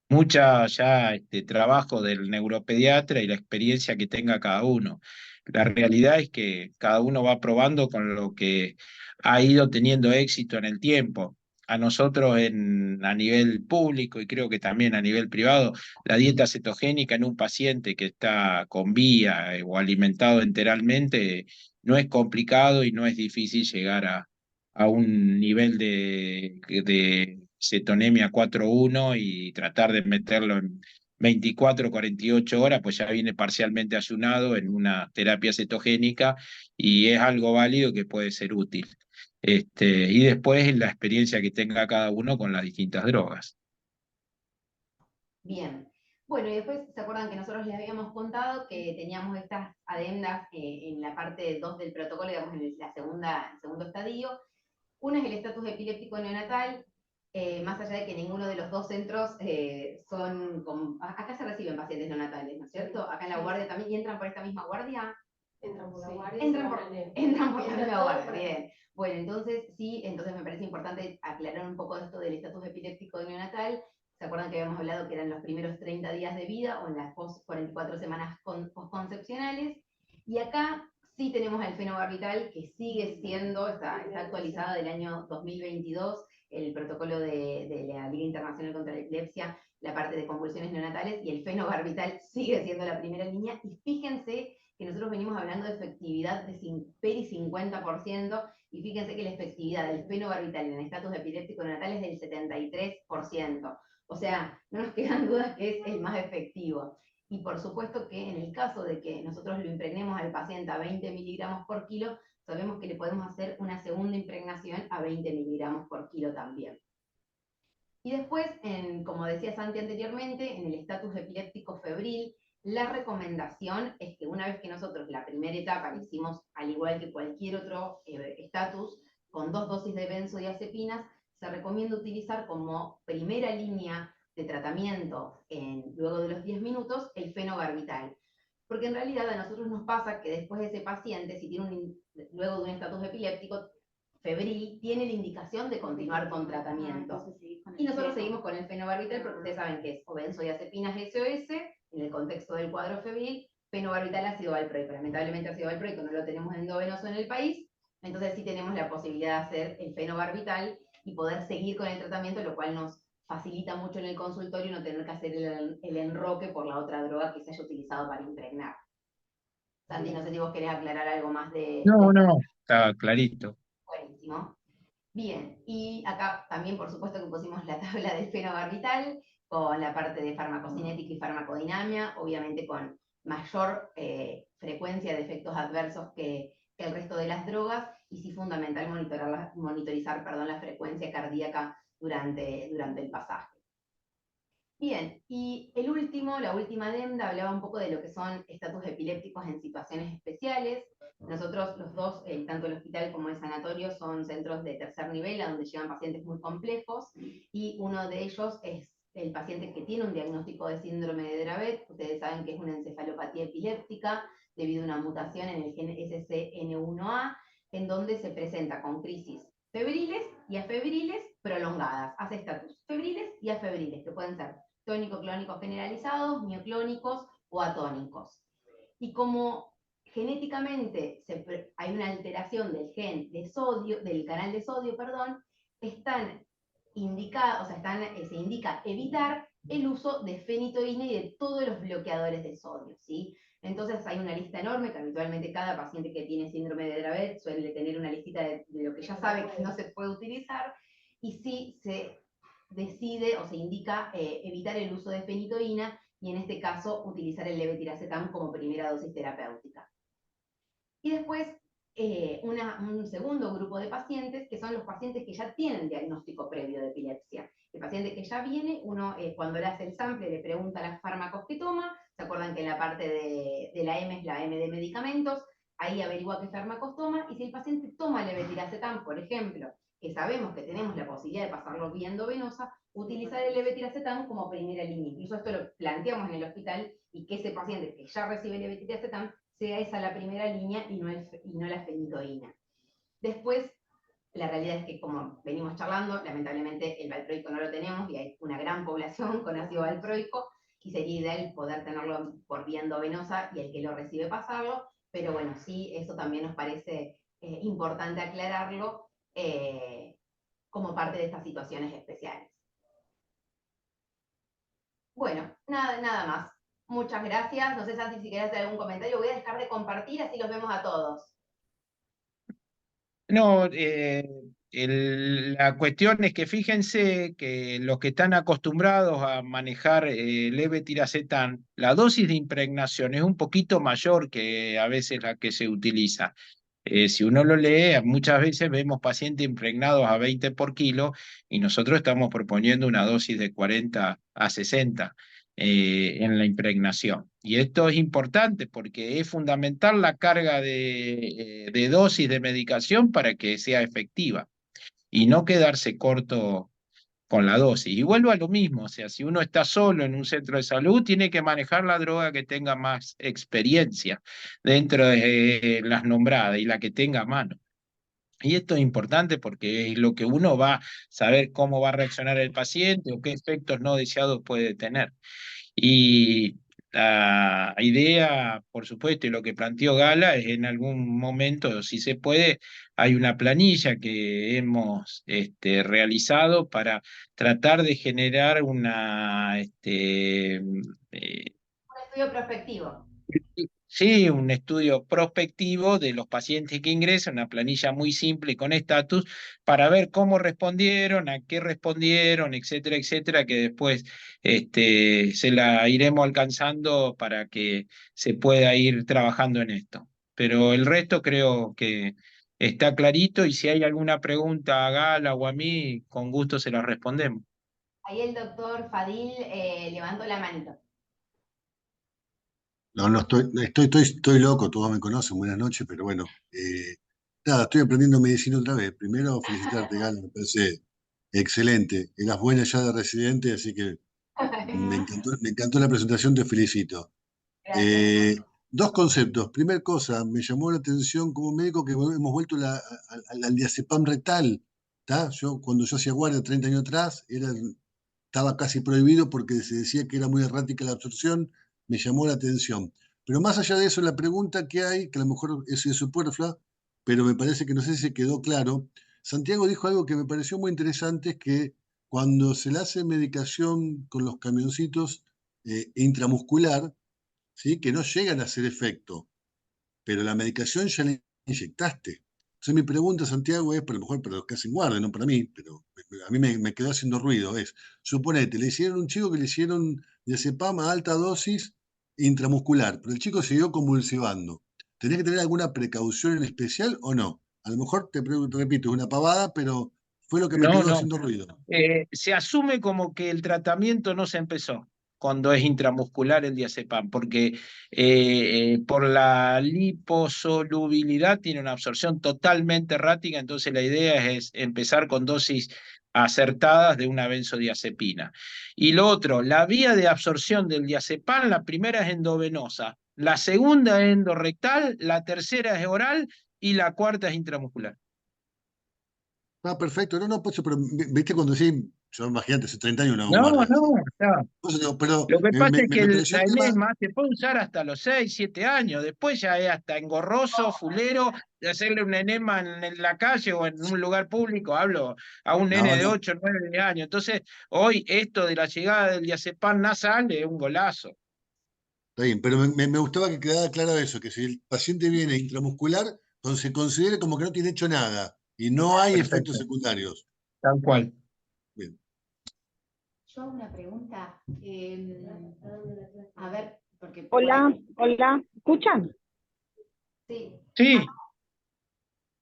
mucha ya trabajo del neuropediatra y la experiencia que tenga cada uno. La realidad es que cada uno va probando con lo que ha ido teniendo éxito en el tiempo. A nosotros a nivel público y creo que también a nivel privado, la dieta cetogénica en un paciente que está con vía o alimentado enteralmente no es complicado y no es difícil llegar a un nivel de cetonemia 4:1 y tratar de meterlo en 24, 48 horas, pues ya viene parcialmente ayunado en una terapia cetogénica y es algo válido que puede ser útil. Y después la experiencia que tenga cada uno con las distintas drogas. Bien. Bueno, y después se acuerdan que nosotros les habíamos contado que teníamos estas adendas en la parte 2 del protocolo, digamos, en el segundo estadio. Una es el estatus epiléptico neonatal, más allá de que ninguno de los dos centros acá se reciben pacientes neonatales, ¿no es cierto? Acá en la guardia también, ¿y entran por esta misma guardia? Entran por la guardia. Entran por la misma guardia, bien. Bueno, entonces sí, entonces me parece importante aclarar un poco esto del estatus epiléptico neonatal. ¿Se acuerdan que habíamos hablado que eran los primeros 30 días de vida o en las 44 semanas postconcepcionales? Y acá sí tenemos el fenobarbital que sigue siendo, está actualizado del año 2022, el protocolo de la Liga Internacional contra la Epilepsia, la parte de convulsiones neonatales, y el fenobarbital sigue siendo la primera línea. Y fíjense que nosotros venimos hablando de efectividad de peri 50%, y fíjense que la efectividad del fenobarbital en estatus epiléptico neonatal es del 73%. O sea, no nos quedan dudas que es el más efectivo. Y por supuesto que en el caso de que nosotros lo impregnemos al paciente a 20 miligramos por kilo, sabemos que le podemos hacer una segunda impregnación a 20 miligramos por kilo también. Y después, como decía Santi anteriormente, en el estatus epiléptico febril, la recomendación es que una vez que nosotros la primera etapa la hicimos al igual que cualquier otro estatus, con 2 dosis de benzodiazepinas, se recomienda utilizar como primera línea de tratamiento luego de los 10 minutos el fenobarbital. Porque en realidad a nosotros nos pasa que después de ese paciente, si tiene luego de un estatus epiléptico febril, tiene la indicación de continuar con tratamiento. Y nosotros seguimos con el fenobarbital porque ustedes saben que es o benzodiazepinas SOS, en el contexto del cuadro febril, fenobarbital ácido valproico. Lamentablemente ácido valproico no lo tenemos endovenoso en el país, entonces sí tenemos la posibilidad de hacer el fenobarbital y poder seguir con el tratamiento, lo cual nos facilita mucho en el consultorio no tener que hacer el enroque por la otra droga que se haya utilizado para impregnar. Santi, no sé si vos querés aclarar algo más No, está clarito. Buenísimo. Bien, y acá también por supuesto que pusimos la tabla del fenobarbital con la parte de farmacocinética y farmacodinamia, obviamente con mayor frecuencia de efectos adversos que el resto de las drogas, y sí fundamental monitorizar la frecuencia cardíaca durante el pasaje. Bien, y la última adenda, hablaba un poco de lo que son estatus epilépticos en situaciones especiales. Nosotros los dos, tanto el hospital como el sanatorio, son centros de tercer nivel a donde llegan pacientes muy complejos, y uno de ellos es el paciente que tiene un diagnóstico de síndrome de Dravet, ustedes saben que es una encefalopatía epiléptica debido a una mutación en el gen SCN1A, en donde se presenta con crisis febriles y afebriles prolongadas, hace estatus febriles y afebriles, que pueden ser tónico-clónicos generalizados, mioclónicos o atónicos. Y como genéticamente hay una alteración del gen de sodio, del canal de sodio, perdón, están indicados, o sea, se indica evitar el uso de fenitoína y de todos los bloqueadores de sodio, ¿sí? Entonces hay una lista enorme, que habitualmente cada paciente que tiene síndrome de Dravet suele tener una listita de lo que ya sabe que no se puede utilizar, y sí se decide o se indica evitar el uso de fenitoína, y en este caso utilizar el levetiracetam como primera dosis terapéutica. Y después un segundo grupo de pacientes, que son los pacientes que ya tienen diagnóstico previo de epilepsia. El paciente que ya viene, uno cuando le hace el sample le pregunta los fármacos que toma, se acuerdan que en la parte de la M es la M de medicamentos, ahí averigua qué fármacos toma, y si el paciente toma levetiracetam, por ejemplo, que sabemos que tenemos la posibilidad de pasarlo vía endovenosa, utilizar el levetiracetam como primera línea. Incluso esto lo planteamos en el hospital, y que ese paciente que ya recibe levetiracetam sea esa la primera línea y no la fenitoína. Después, la realidad es que, como venimos charlando, lamentablemente el valproico no lo tenemos y hay una gran población con ácido valproico, y sería ideal poder tenerlo por vía endovenosa y el que lo recibe pasarlo, pero bueno, sí, eso también nos parece importante aclararlo como parte de estas situaciones especiales. Bueno, nada más. Muchas gracias. No sé, Santi, si querés hacer algún comentario. Voy a dejar de compartir, así los vemos a todos. No, la cuestión es que fíjense que los que están acostumbrados a manejar levetiracetam, la dosis de impregnación es un poquito mayor que a veces la que se utiliza. Si uno lo lee, muchas veces vemos pacientes impregnados a 20 por kilo y nosotros estamos proponiendo una dosis de 40 a 60 en la impregnación. Y esto es importante porque es fundamental la carga de dosis de medicación para que sea efectiva y no quedarse corto con la dosis. Y vuelvo a lo mismo, o sea, si uno está solo en un centro de salud, tiene que manejar la droga que tenga más experiencia dentro de las nombradas y la que tenga a mano. Y esto es importante porque es lo que uno va a saber cómo va a reaccionar el paciente o qué efectos no deseados puede tener. Y la idea, por supuesto, y lo que planteó Gala es en algún momento, si se puede, hay una planilla que hemos realizado para tratar de generar Un estudio prospectivo. sí, un estudio prospectivo de los pacientes que ingresan, una planilla muy simple con estatus, para ver cómo respondieron, a qué respondieron, etcétera, etcétera, que después se la iremos alcanzando para que se pueda ir trabajando en esto. Pero el resto creo que está clarito, y si hay alguna pregunta a Gala o a mí, con gusto se la respondemos. Ahí el doctor Fadil levantó la manito. No, no estoy loco, todos me conocen, buenas noches, pero bueno, nada, estoy aprendiendo medicina otra vez. Primero, felicitarte, Gala, me parece excelente. Eras buena ya de residente, así que me encantó la presentación, te felicito. Gracias. Dos conceptos. Primer cosa, me llamó la atención como médico que hemos vuelto al diazepam rectal. ¿Tá? Cuando yo hacía guardia 30 años atrás, estaba casi prohibido porque se decía que era muy errática la absorción, me llamó la atención. Pero más allá de eso, la pregunta que hay, que a lo mejor es superflua, pero me parece que no sé si se quedó claro, Santiago dijo algo que me pareció muy interesante, es que cuando se le hace medicación con los camioncitos intramuscular, ¿sí? Que no llegan a hacer efecto, pero la medicación ya la inyectaste. Entonces mi pregunta, Santiago, es, por lo mejor para los que hacen guardia, no para mí, pero a mí me quedó haciendo ruido, es, suponete, le hicieron un chico que le hicieron diazepam a alta dosis intramuscular, pero el chico siguió convulsivando. ¿Tenés que tener alguna precaución en especial o no? A lo mejor te repito, es una pavada, pero fue lo que me No, quedó no. haciendo ruido. Se asume como que el tratamiento no se empezó cuando es intramuscular el diazepam, porque por la liposolubilidad tiene una absorción totalmente errática, entonces la idea es empezar con dosis acertadas de una benzodiazepina. Y lo otro, la vía de absorción del diazepam, la primera es endovenosa, la segunda es endorrectal, la tercera es oral y la cuarta es intramuscular. Ah, perfecto. No, no, pues, pero viste cuando sí, yo imagínate, hace 30 años no hago No, guardia. no, está. Por eso digo, pero Lo que pasa es que me pareció la el tema. enema se puede usar hasta los 6, 7 años, después ya es hasta engorroso, fulero, de hacerle un enema en la calle o en un lugar público, hablo a un nene No, de no, 8, 9 años. Entonces, hoy esto de la llegada del diazepam nasal es un golazo. está bien, pero me gustaba que quedara claro eso, que si el paciente viene intramuscular, entonces se considere como que no tiene hecho nada y no hay efectos Perfecto, secundarios. tal cual. Bien. Yo hago una pregunta, a ver, porque Hola, hola, ¿escuchan? sí, Sí,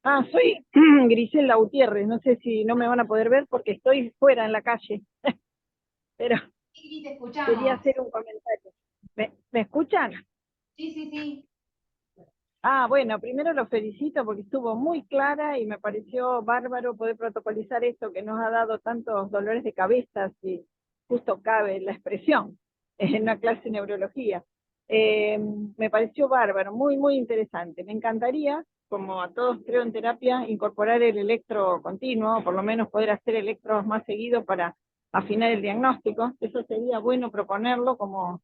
Ah, soy Griselda Gutiérrez, no sé si no me van a poder ver porque estoy fuera en la calle, pero sí, te quería escuchamos. hacer un comentario. ¿Me escuchan? Sí, sí, sí. Ah, bueno, primero los felicito porque estuvo muy clara y me pareció bárbaro poder protocolizar esto que nos ha dado tantos dolores de cabeza, si justo cabe la expresión, en una clase de neurología. Me pareció bárbaro, muy, muy interesante. Me encantaría, como a todos creo en terapia, incorporar el electro continuo, o por lo menos poder hacer electros más seguido para afinar el diagnóstico. Eso sería bueno proponerlo, como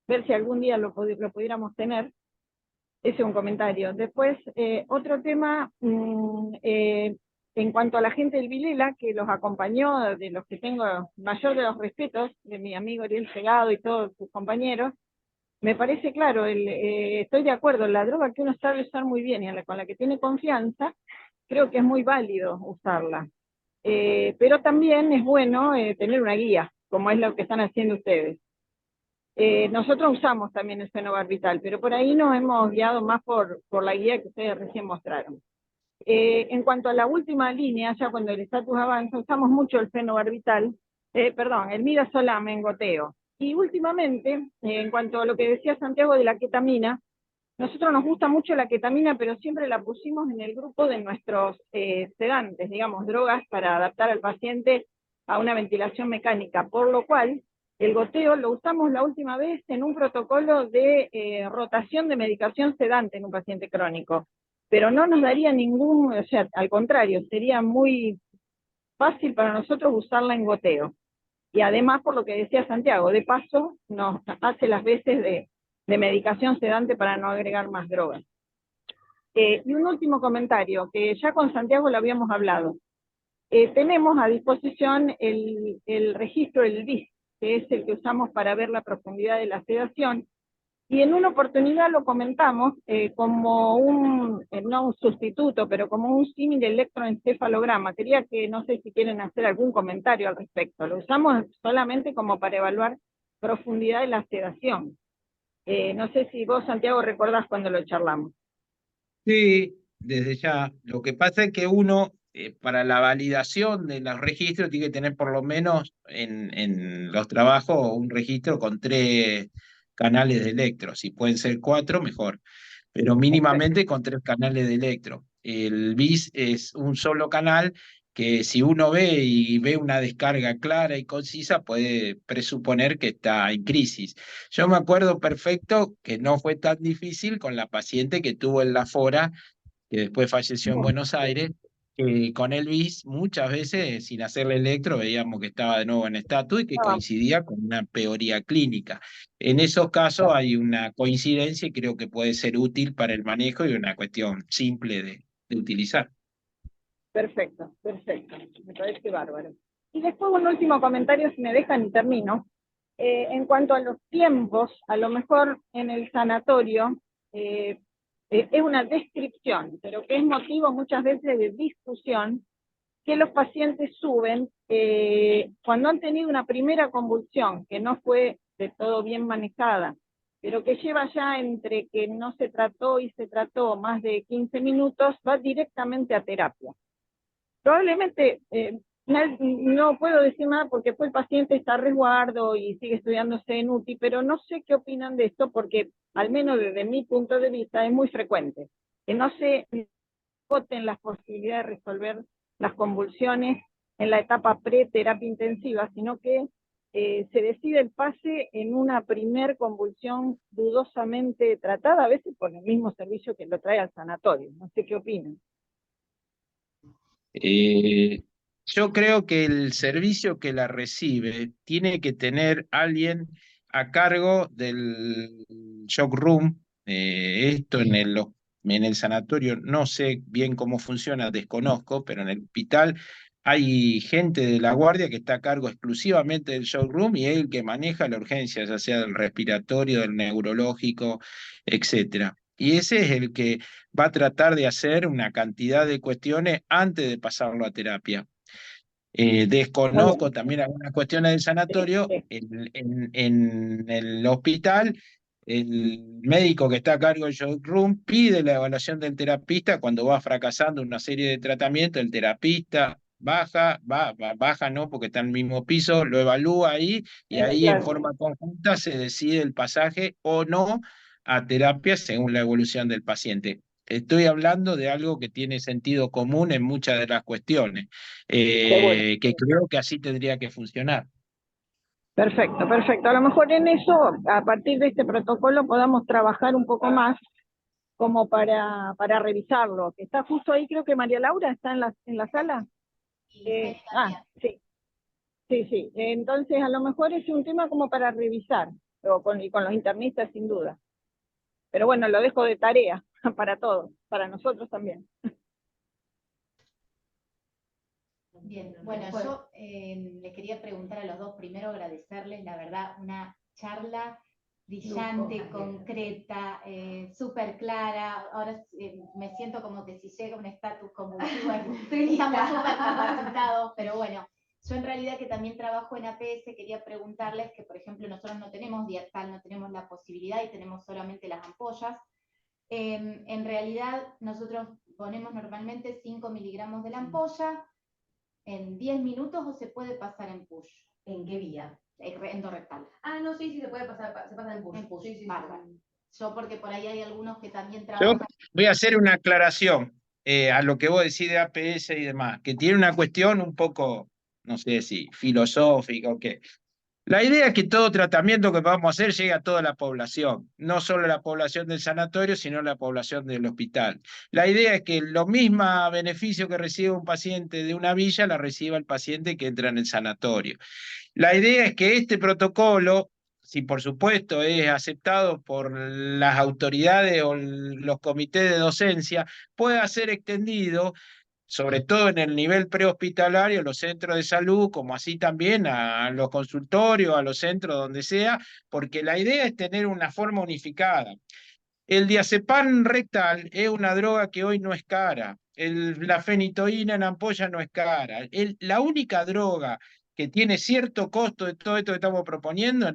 ver si algún día lo pudiéramos tener. Ese es un comentario. Después, otro tema, en cuanto a la gente del Vilela, que los acompañó, de los que tengo mayor de los respetos, de mi amigo Ariel Segado y todos sus compañeros, me parece claro, estoy de acuerdo, la droga que uno sabe usar muy bien y con la que tiene confianza, creo que es muy válido usarla. Pero también es bueno tener una guía, como es lo que están haciendo ustedes. Nosotros usamos también el fenobarbital, pero por ahí nos hemos guiado más por la guía que ustedes recién mostraron. En cuanto a la última línea, ya cuando el estatus avanza, usamos mucho el fenobarbital, el midazolam en goteo. Y últimamente, en cuanto a lo que decía Santiago de la ketamina, nosotros nos gusta mucho la ketamina, pero siempre la pusimos en el grupo de nuestros sedantes, digamos, drogas para adaptar al paciente a una ventilación mecánica, por lo cual el goteo lo usamos la última vez en un protocolo de rotación de medicación sedante en un paciente crónico, pero no nos daría ningún, o sea, al contrario, sería muy fácil para nosotros usarla en goteo. Y además, por lo que decía Santiago, de paso nos hace las veces de medicación sedante para no agregar más drogas. Y un último comentario, que ya con Santiago lo habíamos hablado. Tenemos a disposición el registro del BIS, que es el que usamos para ver la profundidad de la sedación, y en una oportunidad lo comentamos como no un sustituto, pero como un símil electroencefalograma. Quería que, no sé si quieren hacer algún comentario al respecto. Lo usamos solamente como para evaluar profundidad de la sedación. No sé si vos, Santiago, recordás cuando lo charlamos. sí, desde ya. Lo que pasa es que uno, para la validación de los registros, tiene que tener por lo menos en los trabajos un registro con 3 canales de electro. Si pueden ser 4, mejor, pero mínimamente con 3 canales de electro. El BIS es un solo canal que si uno ve y ve una descarga clara y concisa, puede presuponer que está en crisis. Yo me acuerdo perfecto que no fue tan difícil con la paciente que tuvo en la FORA, que después falleció en Buenos Aires, que con el BIS muchas veces sin hacerle electro veíamos que estaba de nuevo en estatus y que coincidía con una peoría clínica. En esos casos hay una coincidencia y creo que puede ser útil para el manejo y una cuestión simple de utilizar. Perfecto, perfecto. Me parece bárbaro. Y después un último comentario, si me dejan y termino. En cuanto a los tiempos, a lo mejor en el sanatorio es una descripción, pero que es motivo muchas veces de discusión, que los pacientes suben cuando han tenido una primera convulsión, que no fue de todo bien manejada, pero que lleva ya entre que no se trató y se trató más de 15 minutos, va directamente a terapia. Probablemente, no puedo decir nada porque después el paciente está a resguardo y sigue estudiándose en UTI, pero no sé qué opinan de esto porque, al menos desde mi punto de vista, es muy frecuente que no se voten las posibilidades de resolver las convulsiones en la etapa pre-terapia intensiva, sino que se decide el pase en una primer convulsión dudosamente tratada, a veces por el mismo servicio que lo trae al sanatorio. No sé qué opinan. Yo creo que el servicio que la recibe tiene que tener alguien a cargo del shock room. Esto en el sanatorio no sé bien cómo funciona, desconozco, pero en el hospital hay gente de la guardia que está a cargo exclusivamente del shock room y es el que maneja la urgencia, ya sea del respiratorio, del neurológico, etcétera. Y ese es el que va a tratar de hacer una cantidad de cuestiones antes de pasarlo a terapia. Desconozco también algunas cuestiones del sanatorio. En el hospital, el médico que está a cargo del shock room pide la evaluación del terapista cuando va fracasando una serie de tratamientos. El terapista baja no, porque está en el mismo piso, lo evalúa ahí y ahí en forma conjunta se decide el pasaje o no a terapia según la evolución del paciente. Estoy hablando de algo que tiene sentido común en muchas de las cuestiones, que creo que así tendría que funcionar. Perfecto, perfecto. A lo mejor en eso, a partir de este protocolo, podamos trabajar un poco más como para revisarlo. Está justo ahí, creo que María Laura está en la sala. Sí. Sí. Entonces, a lo mejor es un tema como para revisar, y con los internistas sin duda. Pero bueno, lo dejo de tarea para todos, para nosotros también. Bien, bueno, yo les quería preguntar a los dos, primero agradecerles, la verdad, una charla brillante, concreta, súper clara. Ahora me siento como que si llega un estatus convulsivo, estamos súper capacitados, pero bueno, yo en realidad que también trabajo en APS, quería preguntarles que, por ejemplo, nosotros no tenemos diastal, no tenemos la posibilidad y tenemos solamente las ampollas. En realidad, nosotros ponemos normalmente 5 miligramos de la ampolla, en 10 minutos o se puede pasar en push. ¿En qué vía? Endorrectal. Ah, no, sí, se puede pasar, se pasa en push. En push, Sí. Yo porque por ahí hay algunos que también Yo trabajan. voy a hacer una aclaración a lo que vos decís de APS y demás, que tiene una cuestión un poco, no sé si filosófica o qué. La idea es que todo tratamiento que vamos a hacer llegue a toda la población, no solo la población del sanatorio, sino la población del hospital. La idea es que lo mismo beneficio que recibe un paciente de una villa la reciba el paciente que entra en el sanatorio. La idea es que este protocolo, si por supuesto es aceptado por las autoridades o los comités de docencia, pueda ser extendido sobre todo en el nivel prehospitalario, los centros de salud, como así también a los consultorios, a los centros donde sea, porque la idea es tener una forma unificada. El diazepam rectal es una droga que hoy no es cara. La fenitoína en ampolla no es cara. La única droga que tiene cierto costo de todo esto que estamos proponiendo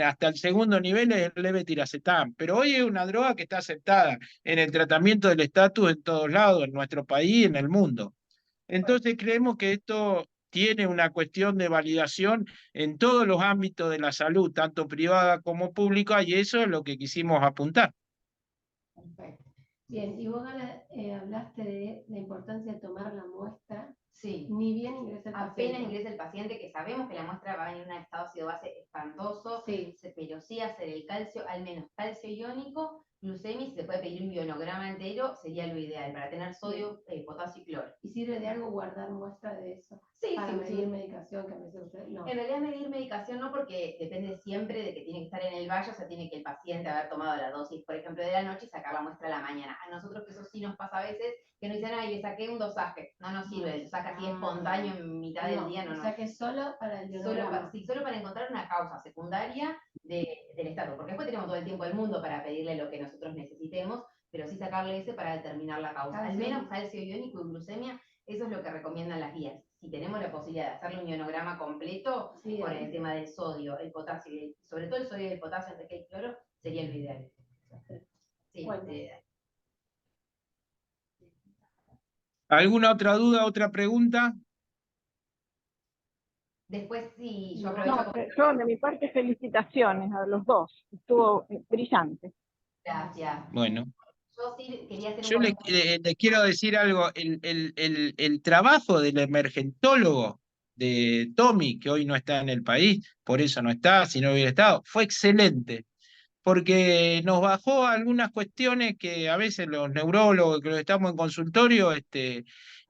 hasta el segundo nivel es el levetiracetam. Pero hoy es una droga que está aceptada en el tratamiento del estatus en todos lados, en nuestro país y en el mundo. Entonces creemos que esto tiene una cuestión de validación en todos los ámbitos de la salud, tanto privada como pública, y eso es lo que quisimos apuntar. Perfecto. Bien, y vos hablaste de la importancia de tomar la muestra. Sí. Ni bien ingresa el paciente. Apenas ingresa el paciente, que sabemos que la muestra va a venir en un estado ácido base espantoso, Sí. pero sí hacer el calcio, al menos calcio iónico, glucemia, si se puede pedir un ionograma entero, sería lo ideal, para tener sodio, potasio y cloro. ¿Y sirve de algo guardar muestra de eso? Sí, para sí, medir sí. medicación, que a veces usted no. En realidad medir medicación no, porque depende siempre de que tiene que estar en el valle, o sea, tiene que el paciente haber tomado la dosis, por ejemplo, de la noche y sacar la muestra a la mañana. A nosotros que eso sí nos pasa a veces, que nos dicen, ay, le saqué un dosaje. No nos sirve, lo saca así espontáneo en mitad del día, no. O sea que solo para el ionograma. Solo para encontrar una causa secundaria del estatus, porque después tenemos todo el tiempo del mundo para pedirle lo que nosotros necesitemos, pero sí sacarle ese para determinar la causa. Al menos calcio iónico y glucemia, eso es lo que recomiendan las guías. Si tenemos la posibilidad de hacerle un ionograma completo, sí, con el tema del sodio, el potasio, y sobre todo el sodio y el potasio antes que el cloro, sería lo ideal. Sí, bueno. ¿Alguna otra duda, otra pregunta? Después, sí, yo aprovecho. Yo de mi parte, felicitaciones a los dos. Estuvo brillante. Gracias. Bueno. Yo sí quería hacer un Yo comentario. le quiero decir algo, el trabajo del emergentólogo de Tommy, que hoy no está en el país, por eso no está, si no hubiera estado, fue excelente, porque nos bajó algunas cuestiones que a veces los neurólogos que los estamos en consultorio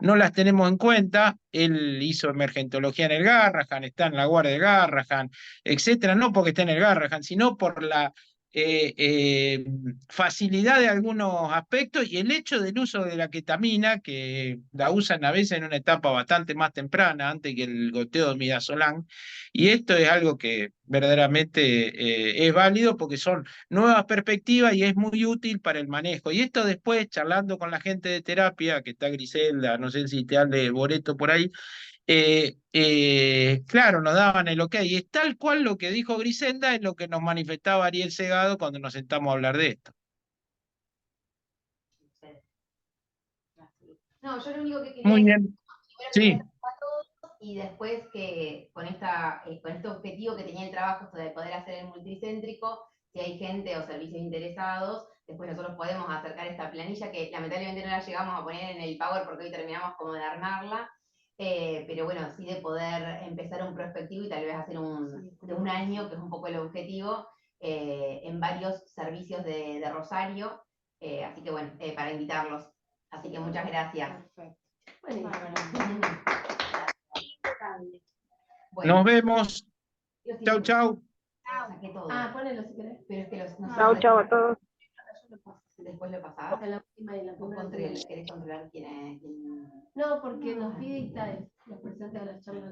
no las tenemos en cuenta. Él hizo emergentología en el Garrahan, está en la guardia de Garrahan, etcétera, no porque esté en el Garrahan, sino por la facilidad de algunos aspectos y el hecho del uso de la ketamina, que la usan a veces en una etapa bastante más temprana, antes que el goteo de midazolam, y esto es algo que verdaderamente es válido porque son nuevas perspectivas y es muy útil para el manejo. Y esto después, charlando con la gente de terapia, que está Griselda, no sé si te hable Boreto por ahí, claro, nos daban el ok. Y es tal cual lo que dijo Griselda, es lo que nos manifestaba Ariel Segado cuando nos sentamos a hablar de esto. No, yo lo único que quería Muy decir, bien, primero que sí. gracias a todos, y después que con este objetivo que tenía el trabajo, esto de poder hacer el multicéntrico, si hay gente o servicios interesados, después nosotros podemos acercar esta planilla, que lamentablemente no la llegamos a poner en el Power porque hoy terminamos como de armarla, pero bueno, sí de poder empezar un prospectivo y tal vez hacer de un año, que es un poco el objetivo, en varios servicios de Rosario, así que bueno, para invitarlos. Así que muchas gracias. Perfecto. Bueno, Bueno, Nos vemos. yo sí Chau, chau. saqué todo. ponelo si querés. Pero es que no Chau, sé, chau a todos. después lo pasás. Hasta la última y la Vos primera. querés controlar quién es. No, porque nos pide y tal, los presentes de las charlas.